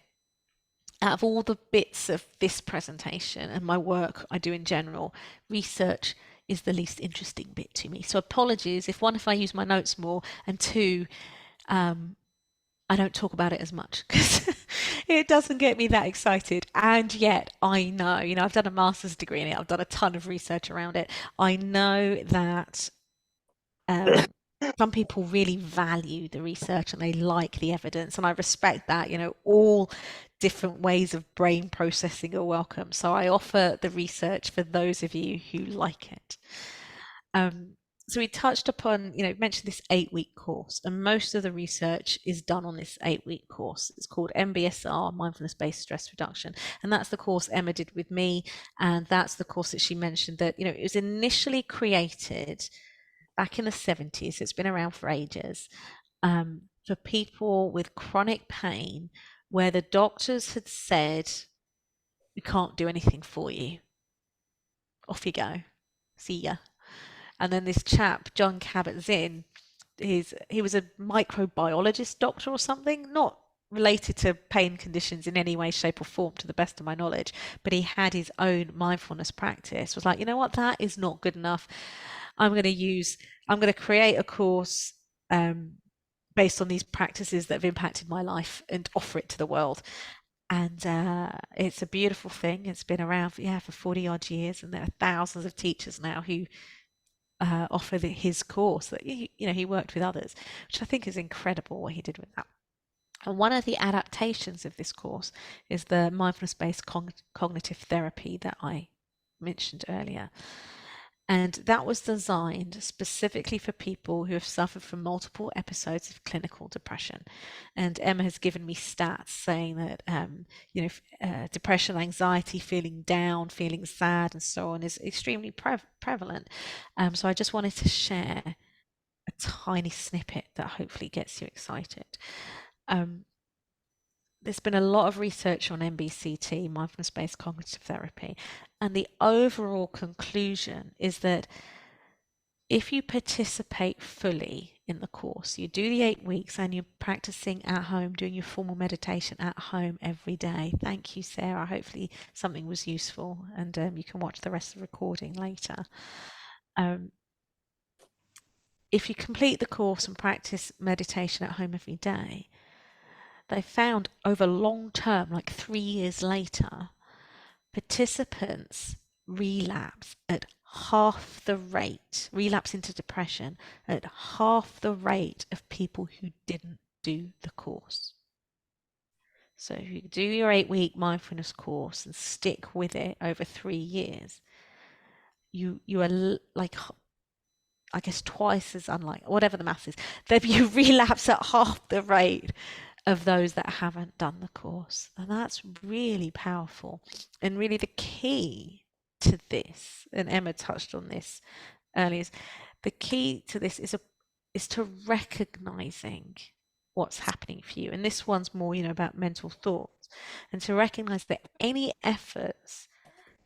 out of all the bits of this presentation and my work I do in general, research is the least interesting bit to me. So apologies if one, if I use my notes more, and two, I don't talk about it as much because it doesn't get me that excited. And yet I know, I've done a master's degree in it. I've done a ton of research around it. I know that some people really value the research and they like the evidence, and I respect that. All different ways of brain processing are welcome. So I offer the research for those of you who like it. So we touched upon, mentioned this 8-week course, and most of the research is done on this 8-week course. It's called MBSR, Mindfulness-Based Stress Reduction, and that's the course Emma did with me, and that's the course that she mentioned that, it was initially created back in the 70s. It's been around for ages, for people with chronic pain where the doctors had said, we can't do anything for you. Off you go. See ya. And then this chap, John Kabat-Zinn, he was a microbiologist doctor or something, not related to pain conditions in any way, shape or form to the best of my knowledge, but he had his own mindfulness practice. Was like, you know what, that is not good enough. I'm going to create a course based on these practices that have impacted my life and offer it to the world. And it's a beautiful thing. It's been around for 40 odd years, and there are thousands of teachers now who offer his course. That he worked with others, which I think is incredible what he did with that. And one of the adaptations of this course is the mindfulness-based cognitive therapy that I mentioned earlier. And that was designed specifically for people who have suffered from multiple episodes of clinical depression. And Emma has given me stats saying that, depression, anxiety, feeling down, feeling sad, and so on is extremely prevalent. So I just wanted to share a tiny snippet that hopefully gets you excited. There's been a lot of research on MBCT, mindfulness-based cognitive therapy, and the overall conclusion is that if you participate fully in the course, you do the 8 weeks and you're practicing at home, doing your formal meditation at home every day. Thank you, Sarah. Hopefully something was useful, and you can watch the rest of the recording later. If you complete the course and practice meditation at home every day, they found over long term, like 3 years later, participants relapse at half the rate, relapse into depression at half the rate of people who didn't do the course. So if you do your 8-week mindfulness course and stick with it over 3 years, you are like, I guess, twice as unlikely, whatever the math is, that you relapse at half the rate of those that haven't done the course. And that's really powerful. And really the key to this, and Emma touched on this earlier, is the key to this is to recognizing what's happening for you. And this one's more, about mental thoughts. and to recognize that any efforts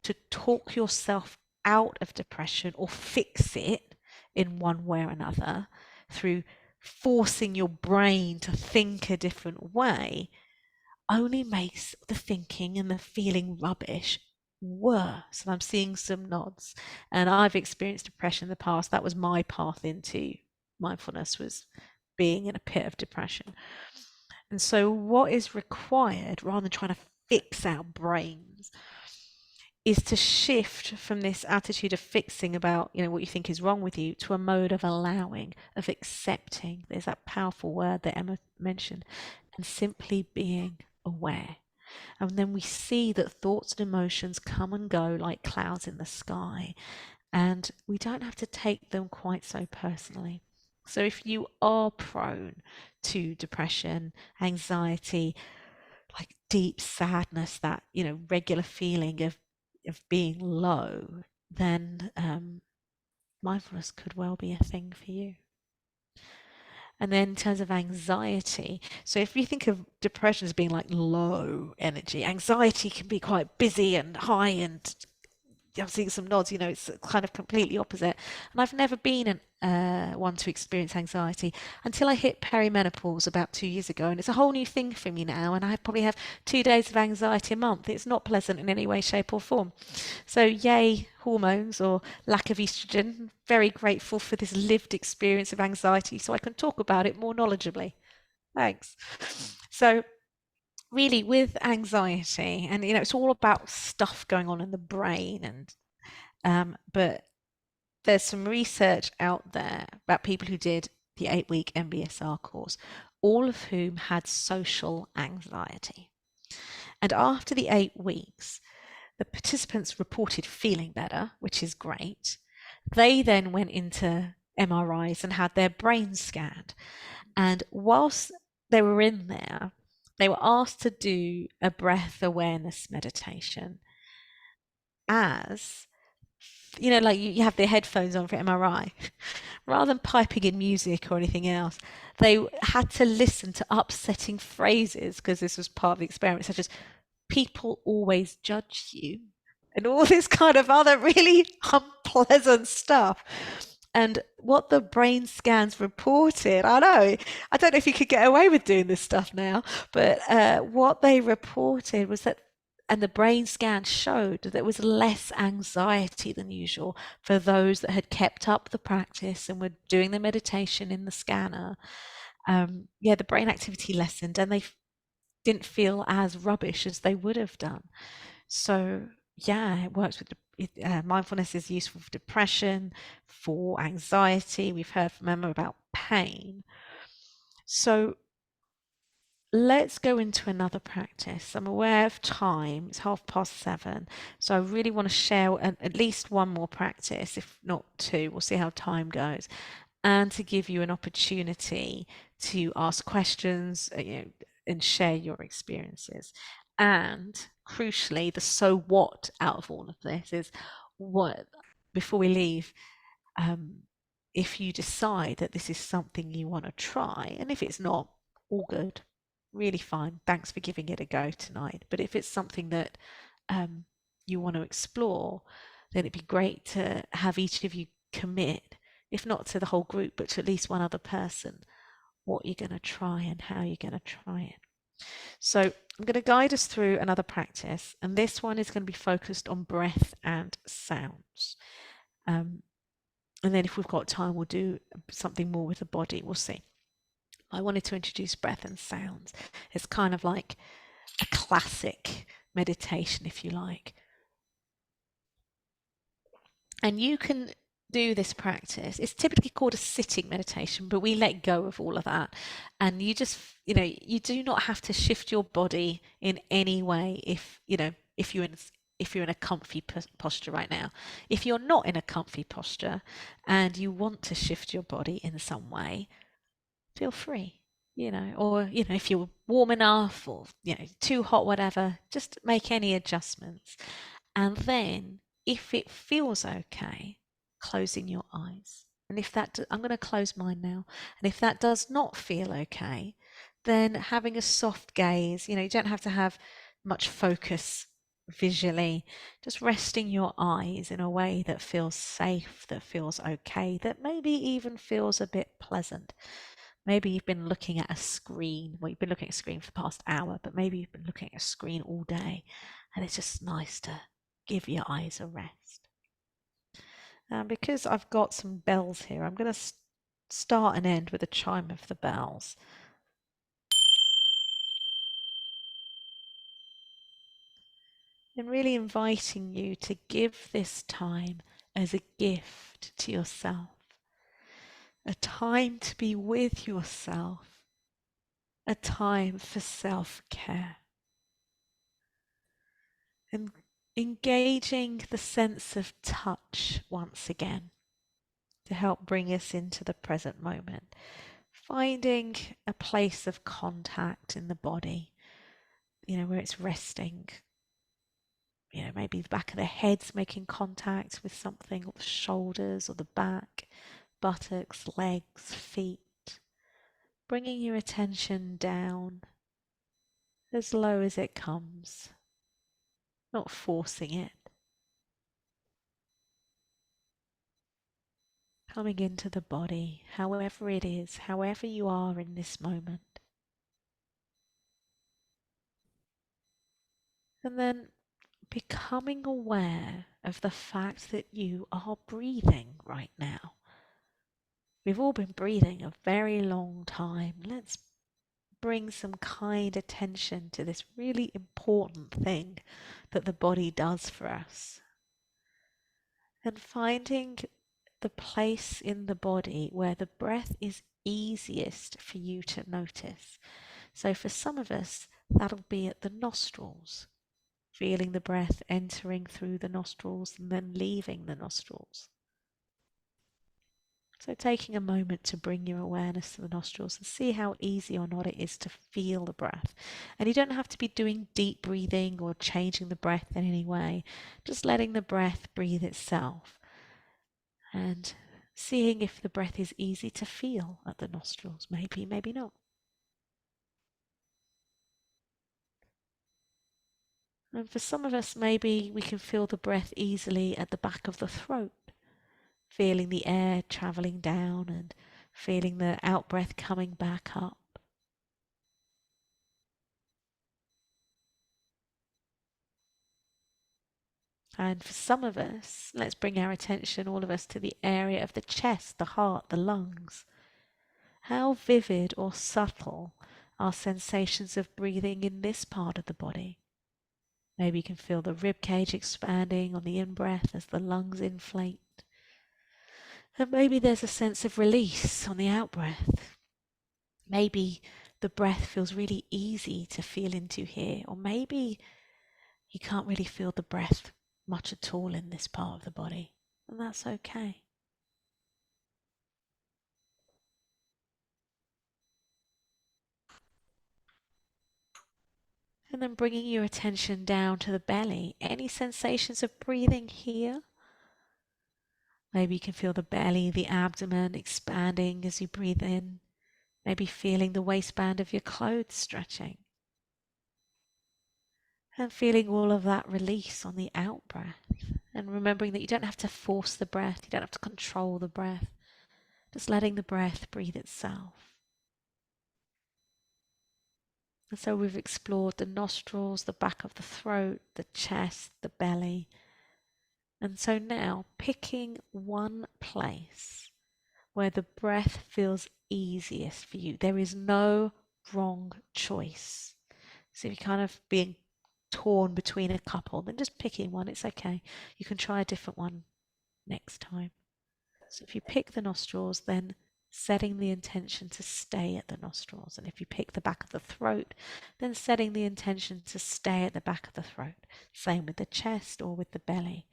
to talk yourself out of depression or fix it in one way or another through forcing your brain to think a different way only makes the thinking and the feeling rubbish worse. And I'm seeing some nods. And I've experienced depression in the past. That was my path into mindfulness, was being in a pit of depression. And so what is required, rather than trying to fix our brains, is to shift from this attitude of fixing about, what you think is wrong with you, to a mode of allowing, of accepting. There's that powerful word that Emma mentioned, and simply being aware. And then we see that thoughts and emotions come and go like clouds in the sky, and we don't have to take them quite so personally. So if you are prone to depression, anxiety, like deep sadness, that regular feeling of being low, then mindfulness could well be a thing for you. And then in terms of anxiety, so if you think of depression as being like low energy, anxiety can be quite busy and high, and I'm seeing some nods, it's kind of completely opposite. And I've never been one to experience anxiety until I hit perimenopause about 2 years ago. And it's a whole new thing for me now. And I probably have 2 days of anxiety a month. It's not pleasant in any way, shape or form. So yay, hormones or lack of estrogen. Very grateful for this lived experience of anxiety so I can talk about it more knowledgeably. Thanks. So really with anxiety, and it's all about stuff going on in the brain, and but there's some research out there about people who did the 8-week MBSR course, all of whom had social anxiety. And after the 8 weeks, the participants reported feeling better, which is great. They then went into MRIs and had their brains scanned. And whilst they were in there, they were asked to do a breath awareness meditation as, like you have their headphones on for MRI. Rather than piping in music or anything else, they had to listen to upsetting phrases, because this was part of the experiment, such as "people always judge you" and all this kind of other really unpleasant stuff. And what the brain scans reported, I don't know if you could get away with doing this stuff now, but what they reported was that, and the brain scan showed that there was less anxiety than usual for those that had kept up the practice and were doing the meditation in the scanner. The brain activity lessened, and they didn't feel as rubbish as they would have done. So it works with mindfulness is useful for depression, for anxiety. We've heard from Emma about pain. So let's go into another practice. I'm aware of time. It's 7:30. So I really want to share at least one more practice, if not two. We'll see how time goes. And to give you an opportunity to ask questions, and share your experiences. And crucially, the so what out of all of this is, what, before we leave, if you decide that this is something you want to try, and if it's not, all good, really fine. Thanks for giving it a go tonight. But if it's something that you want to explore, then it'd be great to have each of you commit, if not to the whole group, but to at least one other person, what you're going to try and how you're going to try it. So I'm going to guide us through another practice, and this one is going to be focused on breath and sounds. And then if we've got time, we'll do something more with the body. We'll see. I wanted to introduce breath and sounds. It's kind of like a classic meditation, if you like. And you can do this practice. It's typically called a sitting meditation, but we let go of all of that. And you just, you do not have to shift your body in any way if you're in a comfy posture right now. If you're not in a comfy posture and you want to shift your body in some way, feel free, or, if you're warm enough or, too hot, whatever, just make any adjustments. And then if it feels okay, closing your eyes. And if that, I'm going to close mine now. And if that does not feel okay, then having a soft gaze. You don't have to have much focus visually, just resting your eyes in a way that feels safe, that feels okay, that maybe even feels a bit pleasant. Maybe you've been looking at a screen. Well, you've been looking at a screen for the past hour, but maybe you've been looking at a screen all day, and it's just nice to give your eyes a rest. And because I've got some bells here, I'm going to start and end with a chime of the bells. And really inviting you to give this time as a gift to yourself, a time to be with yourself, a time for self-care. And engaging the sense of touch once again to help bring us into the present moment. Finding a place of contact in the body, where it's resting. Maybe the back of the head's making contact with something, or the shoulders, or the back, buttocks, legs, feet. Bringing your attention down as low as it comes, not forcing it. Coming into the body, however it is, however you are in this moment. And then becoming aware of the fact that you are breathing right now. We've all been breathing a very long time. Let's bring some kind attention to this really important thing that the body does for us. And finding the place in the body where the breath is easiest for you to notice. So for some of us, that'll be at the nostrils, feeling the breath entering through the nostrils and then leaving the nostrils. So taking a moment to bring your awareness to the nostrils and see how easy or not it is to feel the breath. And you don't have to be doing deep breathing or changing the breath in any way. Just letting the breath breathe itself. And seeing if the breath is easy to feel at the nostrils. Maybe, maybe not. And for some of us, maybe we can feel the breath easily at the back of the throat. Feeling the air travelling down and feeling the out-breath coming back up. And for some of us, let's bring our attention, all of us, to the area of the chest, the heart, the lungs. How vivid or subtle are sensations of breathing in this part of the body? Maybe you can feel the rib cage expanding on the in-breath as the lungs inflate. And maybe there's a sense of release on the out-breath. Maybe the breath feels really easy to feel into here, or maybe you can't really feel the breath much at all in this part of the body, and that's okay. And then bringing your attention down to the belly. Any sensations of breathing here? Maybe you can feel the belly, the abdomen expanding as you breathe in. Maybe feeling the waistband of your clothes stretching. And feeling all of that release on the out breath. And remembering that you don't have to force the breath, you don't have to control the breath. Just letting the breath breathe itself. And so we've explored the nostrils, the back of the throat, the chest, the belly. And so now picking one place where the breath feels easiest for you. There is no wrong choice. So if you're kind of being torn between a couple, then just picking one, it's okay. You can try a different one next time. So if you pick the nostrils, then setting the intention to stay at the nostrils. And if you pick the back of the throat, then setting the intention to stay at the back of the throat. Same with the chest or with the belly.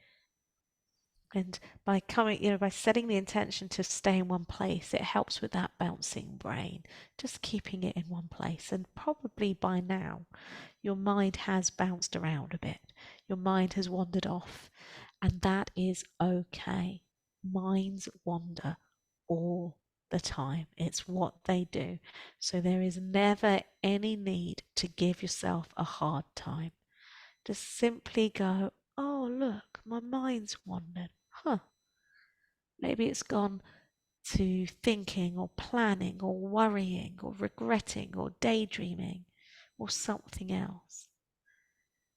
And by by setting the intention to stay in one place, it helps with that bouncing brain, just keeping it in one place. And probably by now, your mind has bounced around a bit. Your mind has wandered off, and that is okay. Minds wander all the time. It's what they do. So there is never any need to give yourself a hard time. Just simply go, oh, look, my mind's wandered. Huh. Maybe it's gone to thinking or planning or worrying or regretting or daydreaming or something else.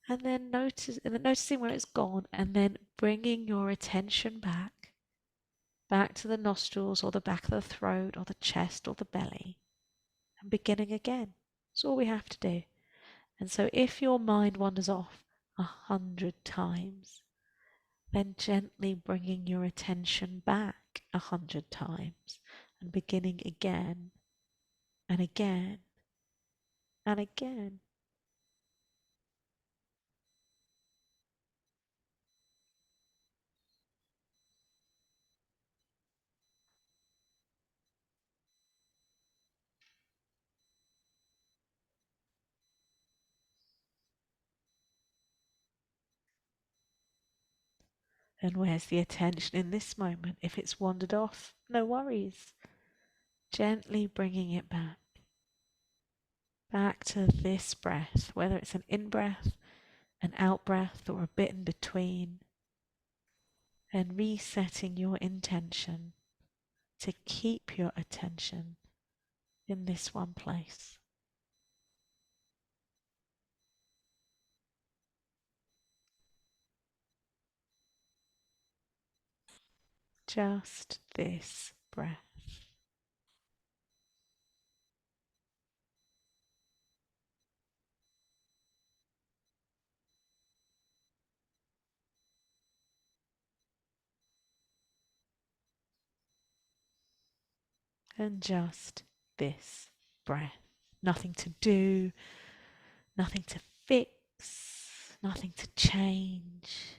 And then noticing where it's gone, and then bringing your attention back to the nostrils or the back of the throat or the chest or the belly, and beginning again. That's all we have to do. And so if your mind wanders off 100 times, then gently bringing your attention back 100 times and beginning again and again and again. And where's the attention in this moment? If it's wandered off, no worries. Gently bringing it back to this breath, whether it's an in-breath, an out-breath, or a bit in between, and resetting your intention to keep your attention in this one place. Just this breath. And just this breath. Nothing to do, nothing to fix, nothing to change.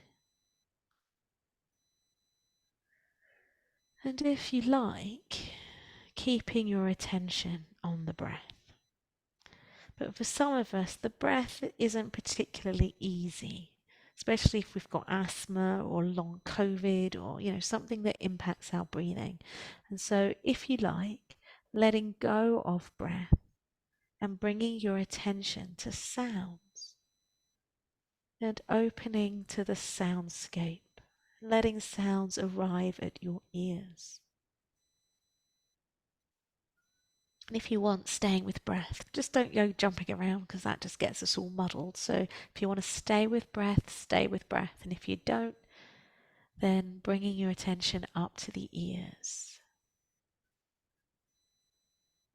And if you like, keeping your attention on the breath. But for some of us, the breath isn't particularly easy, especially if we've got asthma or long COVID or, something that impacts our breathing. And so if you like, letting go of breath and bringing your attention to sounds and opening to the soundscape, letting sounds arrive at your ears. And if you want, staying with breath, just don't go jumping around because that just gets us all muddled. So if you want to stay with breath, stay with breath. And if you don't, then bringing your attention up to the ears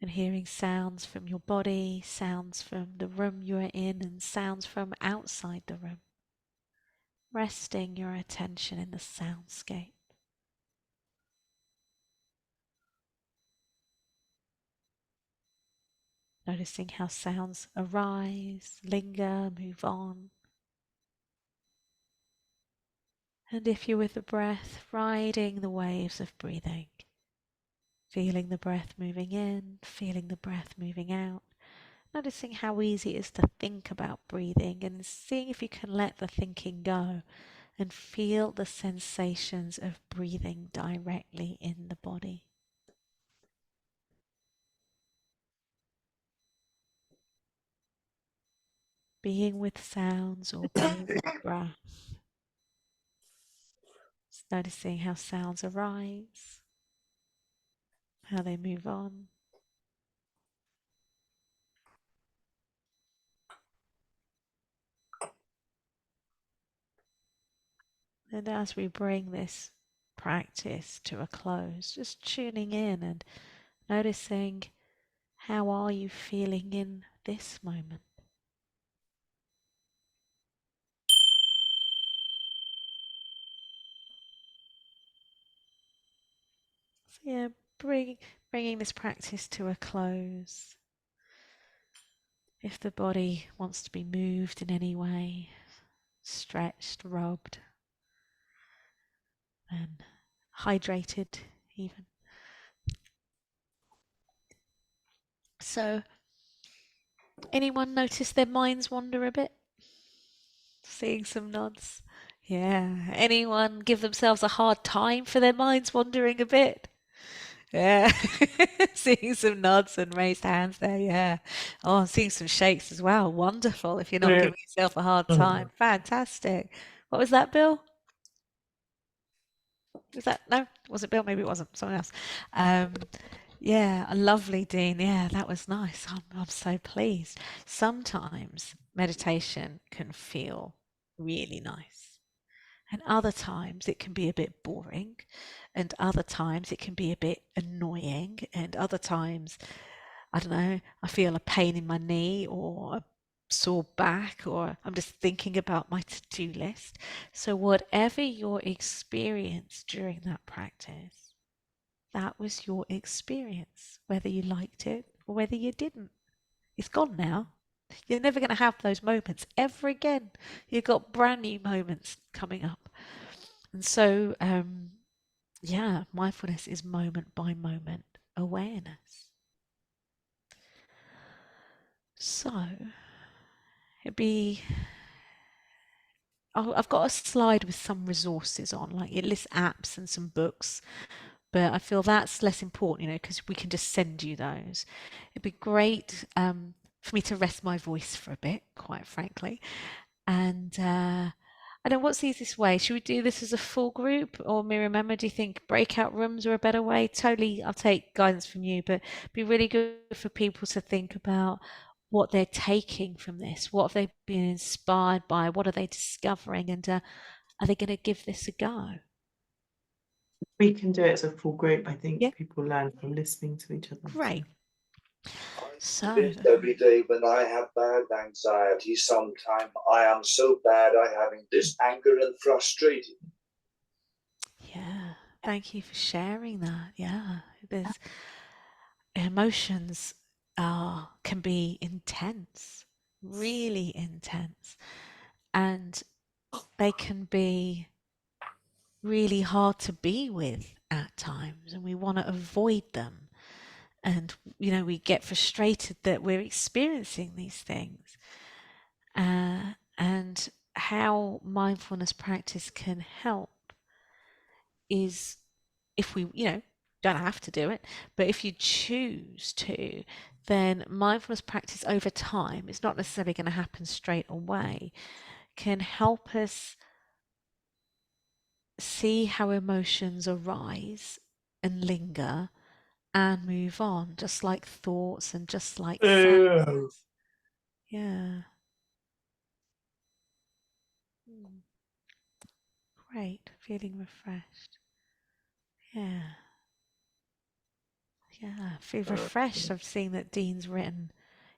and hearing sounds from your body, sounds from the room you are in, and sounds from outside the room. Resting your attention in the soundscape. Noticing how sounds arise, linger, move on. And if you're with the breath, riding the waves of breathing, feeling the breath moving in, feeling the breath moving out, noticing how easy it is to think about breathing and seeing if you can let the thinking go and feel the sensations of breathing directly in the body. Being with sounds or being with breath. Just noticing how sounds arise, how they move on. And as we bring this practice to a close, just tuning in and noticing how are you feeling in this moment. So yeah, bringing this practice to a close. If the body wants to be moved in any way, stretched, rubbed, and hydrated even. So, anyone notice their minds wander a bit? Seeing some nods. Yeah. Anyone give themselves a hard time for their minds wandering a bit? Yeah. Seeing some nods and raised hands there, yeah. Oh, I'm seeing some shakes as well. Wonderful if you're not Yeah. giving yourself a hard time. Fantastic. What was that, Bill? Was that no? Was it Bill? Maybe it wasn't. Someone else. Yeah, a lovely Dean. Yeah, that was nice. I'm so pleased. Sometimes meditation can feel really nice. And other times it can be a bit boring, and other times it can be a bit annoying, and other times, I don't know, I feel a pain in my knee or a sore back, or I'm just thinking about my to-do list. So, whatever your experience during that practice, that was your experience, whether you liked it or whether you didn't. It's gone now. You're never going to have those moments ever again. You've got brand new moments coming up. And so, yeah, mindfulness is moment by moment awareness. So, it'd be, I've got a slide with some resources on, like it lists apps and some books, but I feel that's less important, because we can just send you those. It'd be great for me to rest my voice for a bit, quite frankly. And I don't know what's the easiest way. Should we do this as a full group, or Miriam, Emma, do you think breakout rooms are a better way? Totally, I'll take guidance from you, but it'd be really good for people to think about what they're taking from this. What have they been inspired by? What are they discovering? And are they going to give this a go? We can do it as a full group. I think Yeah. people learn from listening to each other. Great. So, Every day when I have bad anxiety, sometimes I am so bad I having this anger and frustrating. yeah, thank you for sharing that. Yeah, there's emotions can be intense, really intense, and they can be really hard to be with at times, and we want to avoid them. And we get frustrated that we're experiencing these things. And how mindfulness practice can help is, if we, don't have to do it, but if you choose to, then mindfulness practice over time, it's not necessarily going to happen straight away, can help us see how emotions arise and linger and move on, just like thoughts and just like sounds. Yeah. Great. Feeling refreshed. Yeah. Yeah. Feel refreshed. I've seen that Dean's written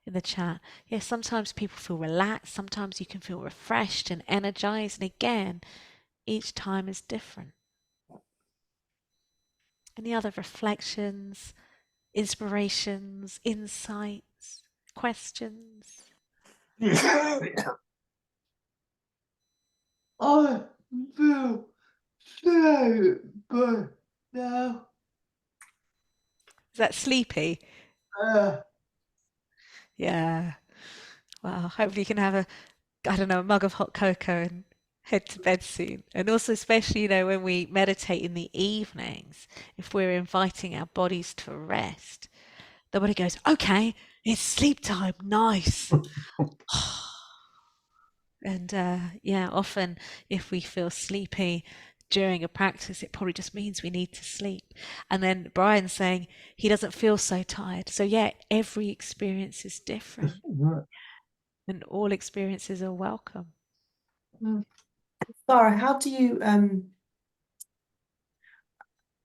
in the chat. Yeah, sometimes people feel relaxed. Sometimes you can feel refreshed and energized. And again, each time is different. Any other reflections, inspirations, insights, questions? I feel so good now. Is that sleepy? Uh, Yeah. Well, hopefully you can have a mug of hot cocoa and head to bed soon. And also, especially, when we meditate in the evenings, if we're inviting our bodies to rest, the body goes, okay, it's sleep time. Nice. And yeah, often if we feel sleepy during a practice, it probably just means we need to sleep. And then Brian's saying he doesn't feel so tired. So yeah, every experience is different, and all experiences are welcome. Farah, how do you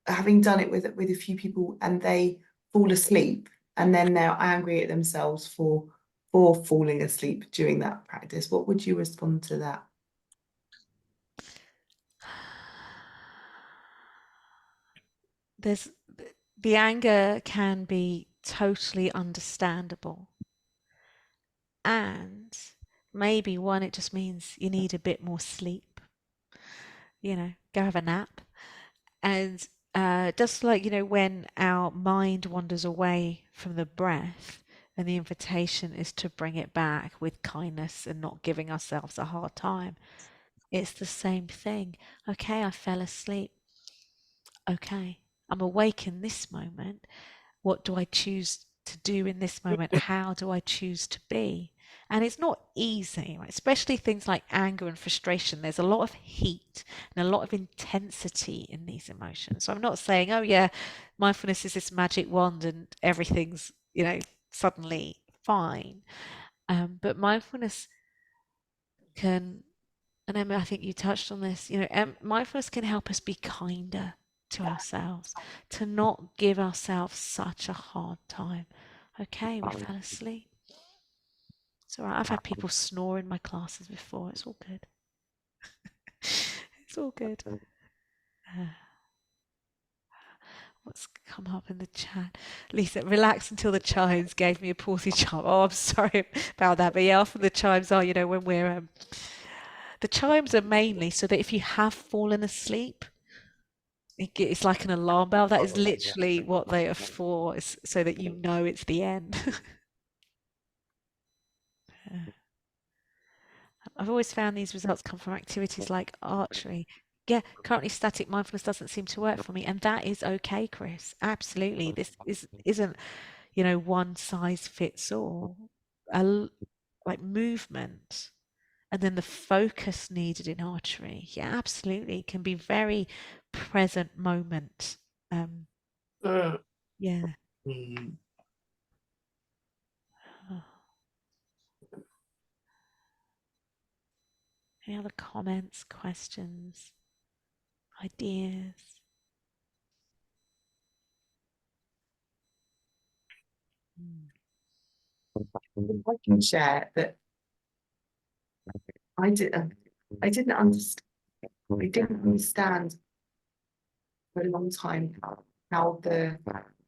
having done it with a few people and they fall asleep and then they're angry at themselves for falling asleep during that practice, what would you respond to that? The anger can be totally understandable, and maybe one, it just means you need a bit more sleep, go have a nap. And just like, when our mind wanders away from the breath, and the invitation is to bring it back with kindness and not giving ourselves a hard time, it's the same thing. Okay, I fell asleep. Okay, I'm awake in this moment. What do I choose to do in this moment? How do I choose to be? And it's not easy, right? Especially things like anger and frustration. There's a lot of heat and a lot of intensity in these emotions. So I'm not saying, oh yeah, mindfulness is this magic wand and everything's, suddenly fine. But mindfulness can, and Emma, I think you touched on this, mindfulness can help us be kinder to ourselves, to not give ourselves such a hard time. Okay, we fell asleep. It's all right. I've had people snore in my classes before. It's all good. It's all good. What's come up in the chat? Lisa, relax until the chimes gave me a palsy chime. Oh, I'm sorry about that. But yeah, often the chimes are, when we're the chimes are mainly so that if you have fallen asleep, it's like an alarm bell. That is literally what they are for, is so that you know it's the end. I've always found these results come from activities like archery. Yeah, currently static mindfulness doesn't seem to work for me, and that is okay, Chris. Absolutely. This isn't, one size fits all. Like movement and then the focus needed in archery. Yeah, absolutely. Can be very present moment. Yeah. Oh. Any other comments, questions, ideas? I can share that I didn't understand for a long time how the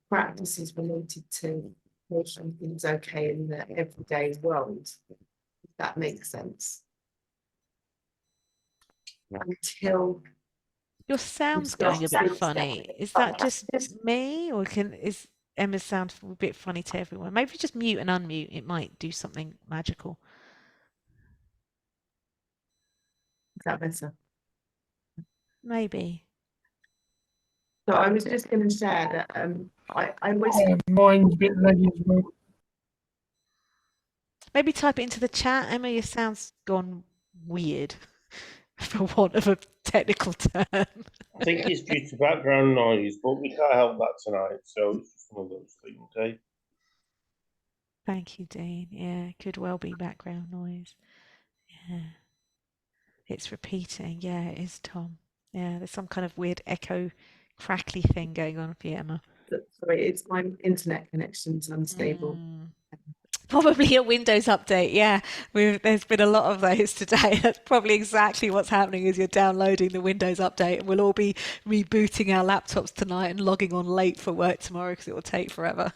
practices related to making things okay in the everyday world, if that makes sense. Until Your sound's going a bit funny. Is that just me, or is Emma's sound a bit funny to everyone? Maybe just mute and unmute. It might do something magical. Is that better? Maybe. So I was just going to share that I was Mine's a bit leggy as well. Maybe type it into the chat. Emma, your sound's gone weird, for want of a technical term. I think it's due to background noise, but we can't help that tonight, so it's just one of those things, okay? Thank you, Dean. Yeah, could well be background noise. Yeah. It's repeating. Yeah, it is, Tom. Yeah, there's some kind of weird echo crackly thing going on for you, Emma. Sorry, it's my internet connection's unstable. Probably a Windows update. Yeah, there's been a lot of those today. That's probably exactly what's happening as you're downloading the Windows update. And we'll all be rebooting our laptops tonight and logging on late for work tomorrow because it will take forever.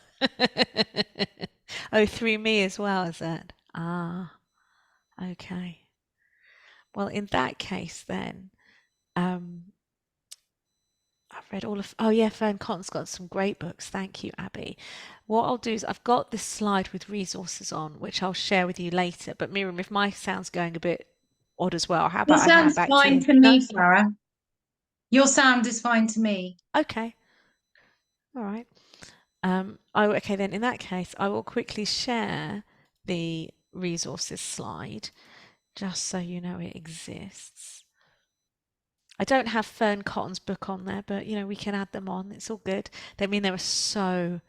Oh, through me as well, is it? Ah, okay. Well, in that case, then, I've read all of, oh yeah, Fern Cotton's got some great books. Thank you, Abby. What I'll do is I've got this slide with resources on, which I'll share with you later. But Miriam, if my sound's going a bit odd as well, how about I hand back to you? Sounds fine to me, Farah. Your sound is fine to me. Okay. All right. Okay, then in that case, I will quickly share the resources slide just so you know it exists. I don't have Fern Cotton's book on there, but we can add them on. It's all good. I mean, there are so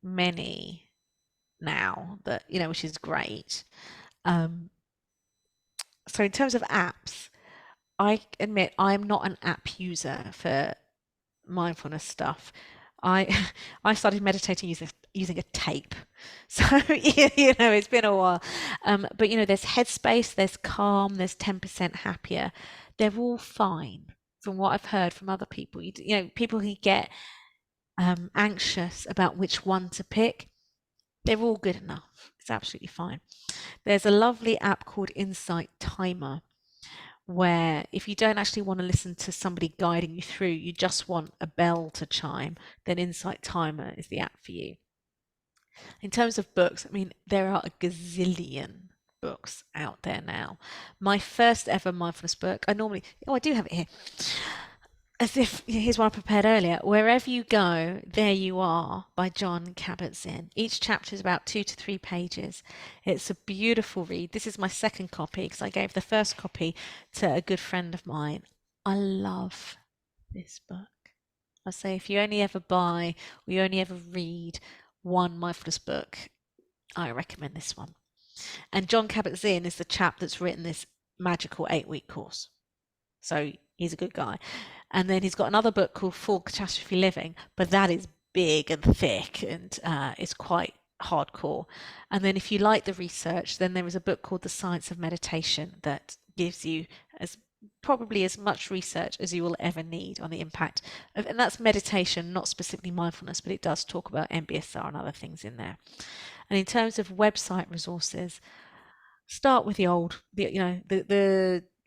many now that, which is great. So in terms of apps, I admit I'm not an app user for mindfulness stuff. I I started meditating using a tape. So it's been a while. But there's Headspace, there's Calm, there's 10% Happier. They're all fine from what I've heard from other people. People who get anxious about which one to pick. They're all good enough. It's absolutely fine. There's a lovely app called Insight Timer, where if you don't actually want to listen to somebody guiding you through, you just want a bell to chime, then Insight Timer is the app for you. In terms of books, I mean, there are a gazillion books out there now. My first ever mindfulness book, I do have it here. as if, here's what I prepared earlier. Wherever you go, there you are, by John Kabat-Zinn. Each chapter is about 2 to 3 pages. It's a beautiful read. This is my second copy because I gave the first copy to a good friend of mine. I love this book. I say if you only ever buy or you only ever read one mindfulness book, I recommend this one. And John Kabat-Zinn is the chap that's written this magical 8-week course. So he's a good guy. And then he's got another book called Full Catastrophe Living, but that is big and thick and it's quite hardcore. And then if you like the research, then there is a book called The Science of Meditation that gives you probably as much research as you will ever need on the impact of, and that's meditation, not specifically mindfulness, but it does talk about MBSR and other things in there. And in terms of website resources, start with the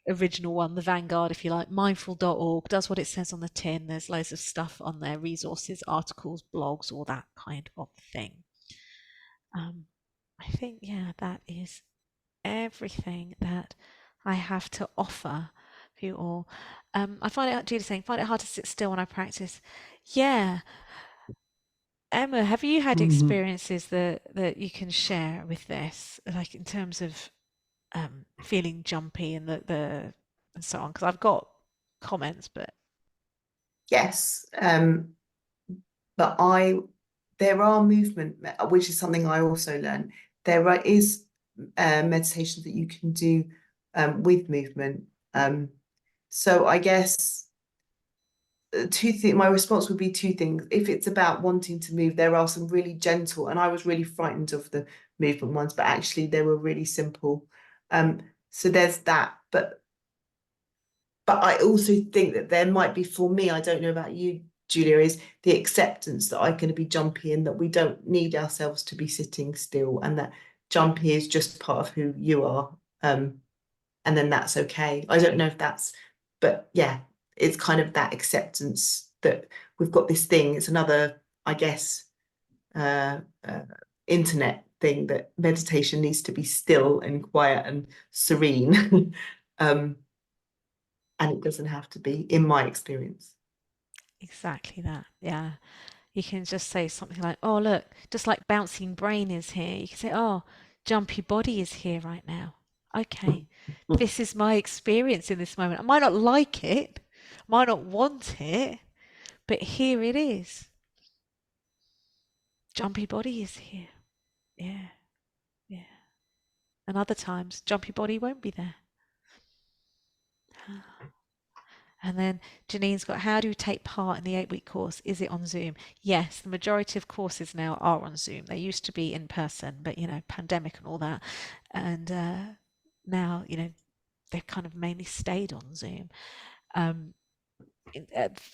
original one, the Vanguard, if you like. Mindful.org does what it says on the tin. There's loads of stuff on there, resources, articles, blogs, all that kind of thing. I think, that is everything that I have to offer for you all. I find it, Julie saying, find it hard to sit still when I practice. Yeah. Emma, have you had experiences that you can share with this, like in terms of feeling jumpy and and so on? Because I've got comments, but Yes, but there are movement, which is something I also learned. There is meditation that you can do with movement. So I guess my response would be two things. If it's about wanting to move, there are some really gentle, and I was really frightened of the movement ones, but actually they were really simple. So there's that, but I also think that there might be, for me, I don't know about you, Julia, is the acceptance that I'm going to be jumpy and that we don't need ourselves to be sitting still, and that jumpy is just part of who you are. And then that's okay. I don't know if that's, but yeah, it's kind of that acceptance that we've got this thing. It's another, I guess, internet thing that meditation needs to be still and quiet and serene. And it doesn't have to be, in my experience. exactly that. Yeah. You can just say something like, oh, look, just like bouncing brain is here. You can say, oh, jumpy body is here right now. Okay, this is my experience in this moment. I might not like it, might not want it, but here it is. Jumpy body is here. Yeah, yeah. And other times, jumpy body won't be there. And then Janine's got, how do you take part in the 8-week course? Is it on Zoom? Yes, the majority of courses now are on Zoom. They used to be in person, but, pandemic and all that. And now, they've kind of mainly stayed on Zoom.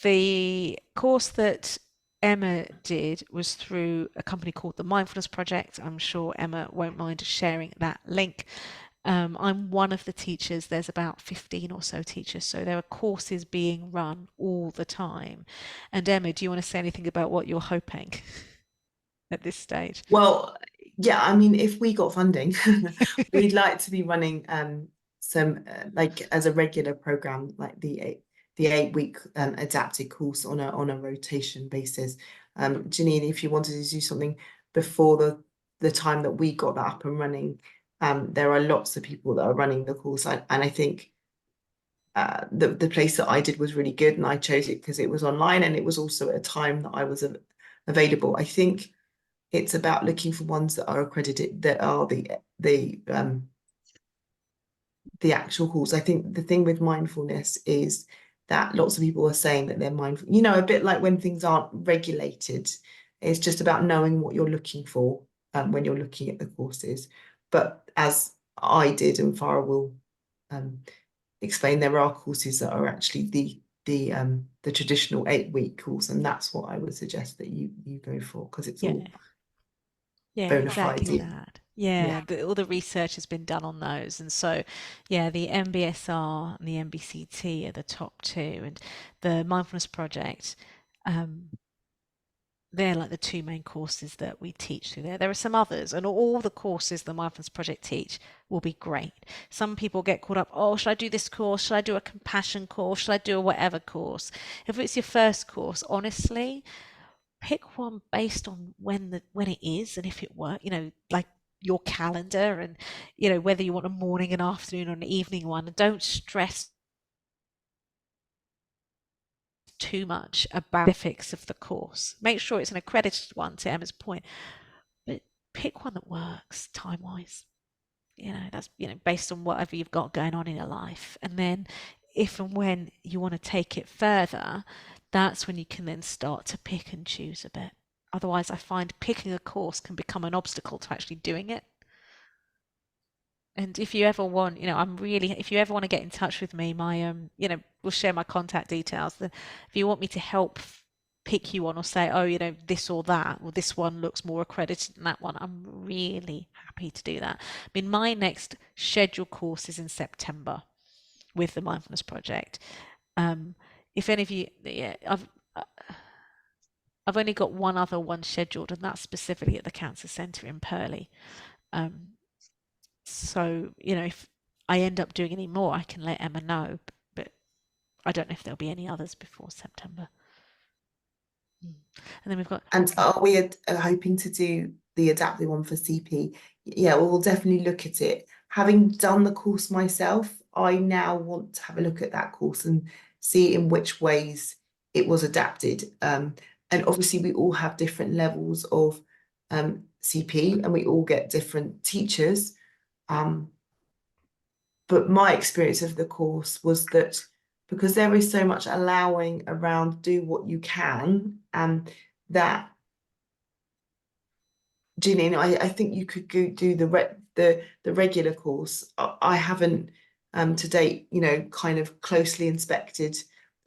The course that Emma did was through a company called the Mindfulness Project. I'm sure Emma won't mind sharing that link. I'm one of the teachers. There's about 15 or so teachers, so there are courses being run all the time. And Emma, do you want to say anything about what you're hoping at this stage? Well, yeah, I mean, if we got funding, we'd like to be running some like as a regular program, like the 8-week adapted course on a rotation basis. Janine, if you wanted to do something before the time that we got that up and running, there are lots of people that are running the course, and I think the place that I did was really good, and I chose it because it was online and it was also at a time that I was available. I think it's about looking for ones that are accredited, that are the actual course. I think the thing with mindfulness is that lots of people are saying that they're mindful, a bit like when things aren't regulated. It's just about knowing what you're looking for when you're looking at the courses. But as I did, and Farah will explain, there are courses that are actually the traditional 8-week course, and that's what I would suggest that you go for, because it's all bona fide. Exactly that. All the research has been done on those, and so the MBSR and the MBCT are the top two, and the Mindfulness Project, they're like the two main courses that we teach through there. There are some others, and all the courses the Mindfulness Project teach will be great. Some people get caught up, oh, should I do this course? Should I do a compassion course? Should I do a whatever course? If it's your first course, honestly, pick one based on when it is and if it works, like your calendar, and whether you want a morning, an afternoon, or an evening one. And don't stress too much about the specifics of the course. Make sure it's an accredited one, to Emma's point, but pick one that works time wise. That's based on whatever you've got going on in your life. And then if and when you want to take it further, that's when you can then start to pick and choose a bit. Otherwise, I find picking a course can become an obstacle to actually doing it. And if you ever want, if you ever want to get in touch with me, we'll share my contact details. Then if you want me to help pick you on, or say, oh, this or that, or this one looks more accredited than that one, I'm really happy to do that. I mean, my next scheduled course is in September with the Mindfulness Project. If any of you, I've only got one other one scheduled, and that's specifically at the Cancer Centre in Purley. So, if I end up doing any more, I can let Emma know, but I don't know if there'll be any others before September. And then we've got... And are we hoping to do the adaptive one for CP? Yeah, we'll definitely look at it. Having done the course myself, I now want to have a look at that course and see in which ways it was adapted. And obviously we all have different levels of CP, and we all get different teachers. But my experience of the course was that because there is so much allowing around, do what you can, and that, Ginny, I think you could go do the regular course. I haven't to date, kind of closely inspected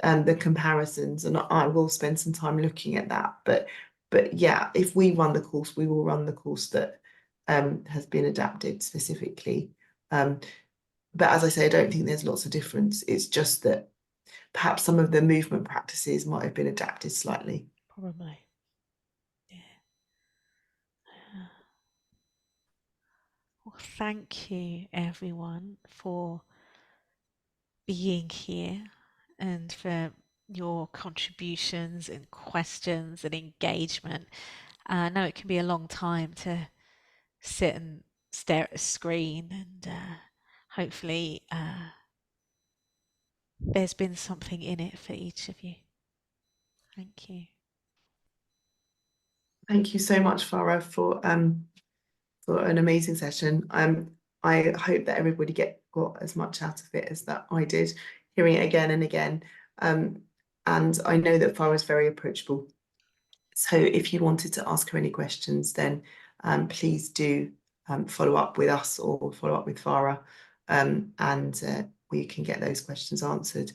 the comparisons, and I will spend some time looking at that. But yeah, if we run the course, we will run the course that has been adapted specifically. But as I say, I don't think there's lots of difference. It's just that perhaps some of the movement practices might have been adapted slightly. Probably. Yeah. Well, thank you, everyone, for being here and for your contributions and questions and engagement. I know it can be a long time to sit and stare at a screen, and hopefully there's been something in it for each of you. Thank you. Thank you so much, Farah, for an amazing session. I hope that everybody got as much out of it as that I did, hearing it again and again. And I know that Farah is very approachable. So if you wanted to ask her any questions, then please do follow up with us or follow up with Farah, and we can get those questions answered.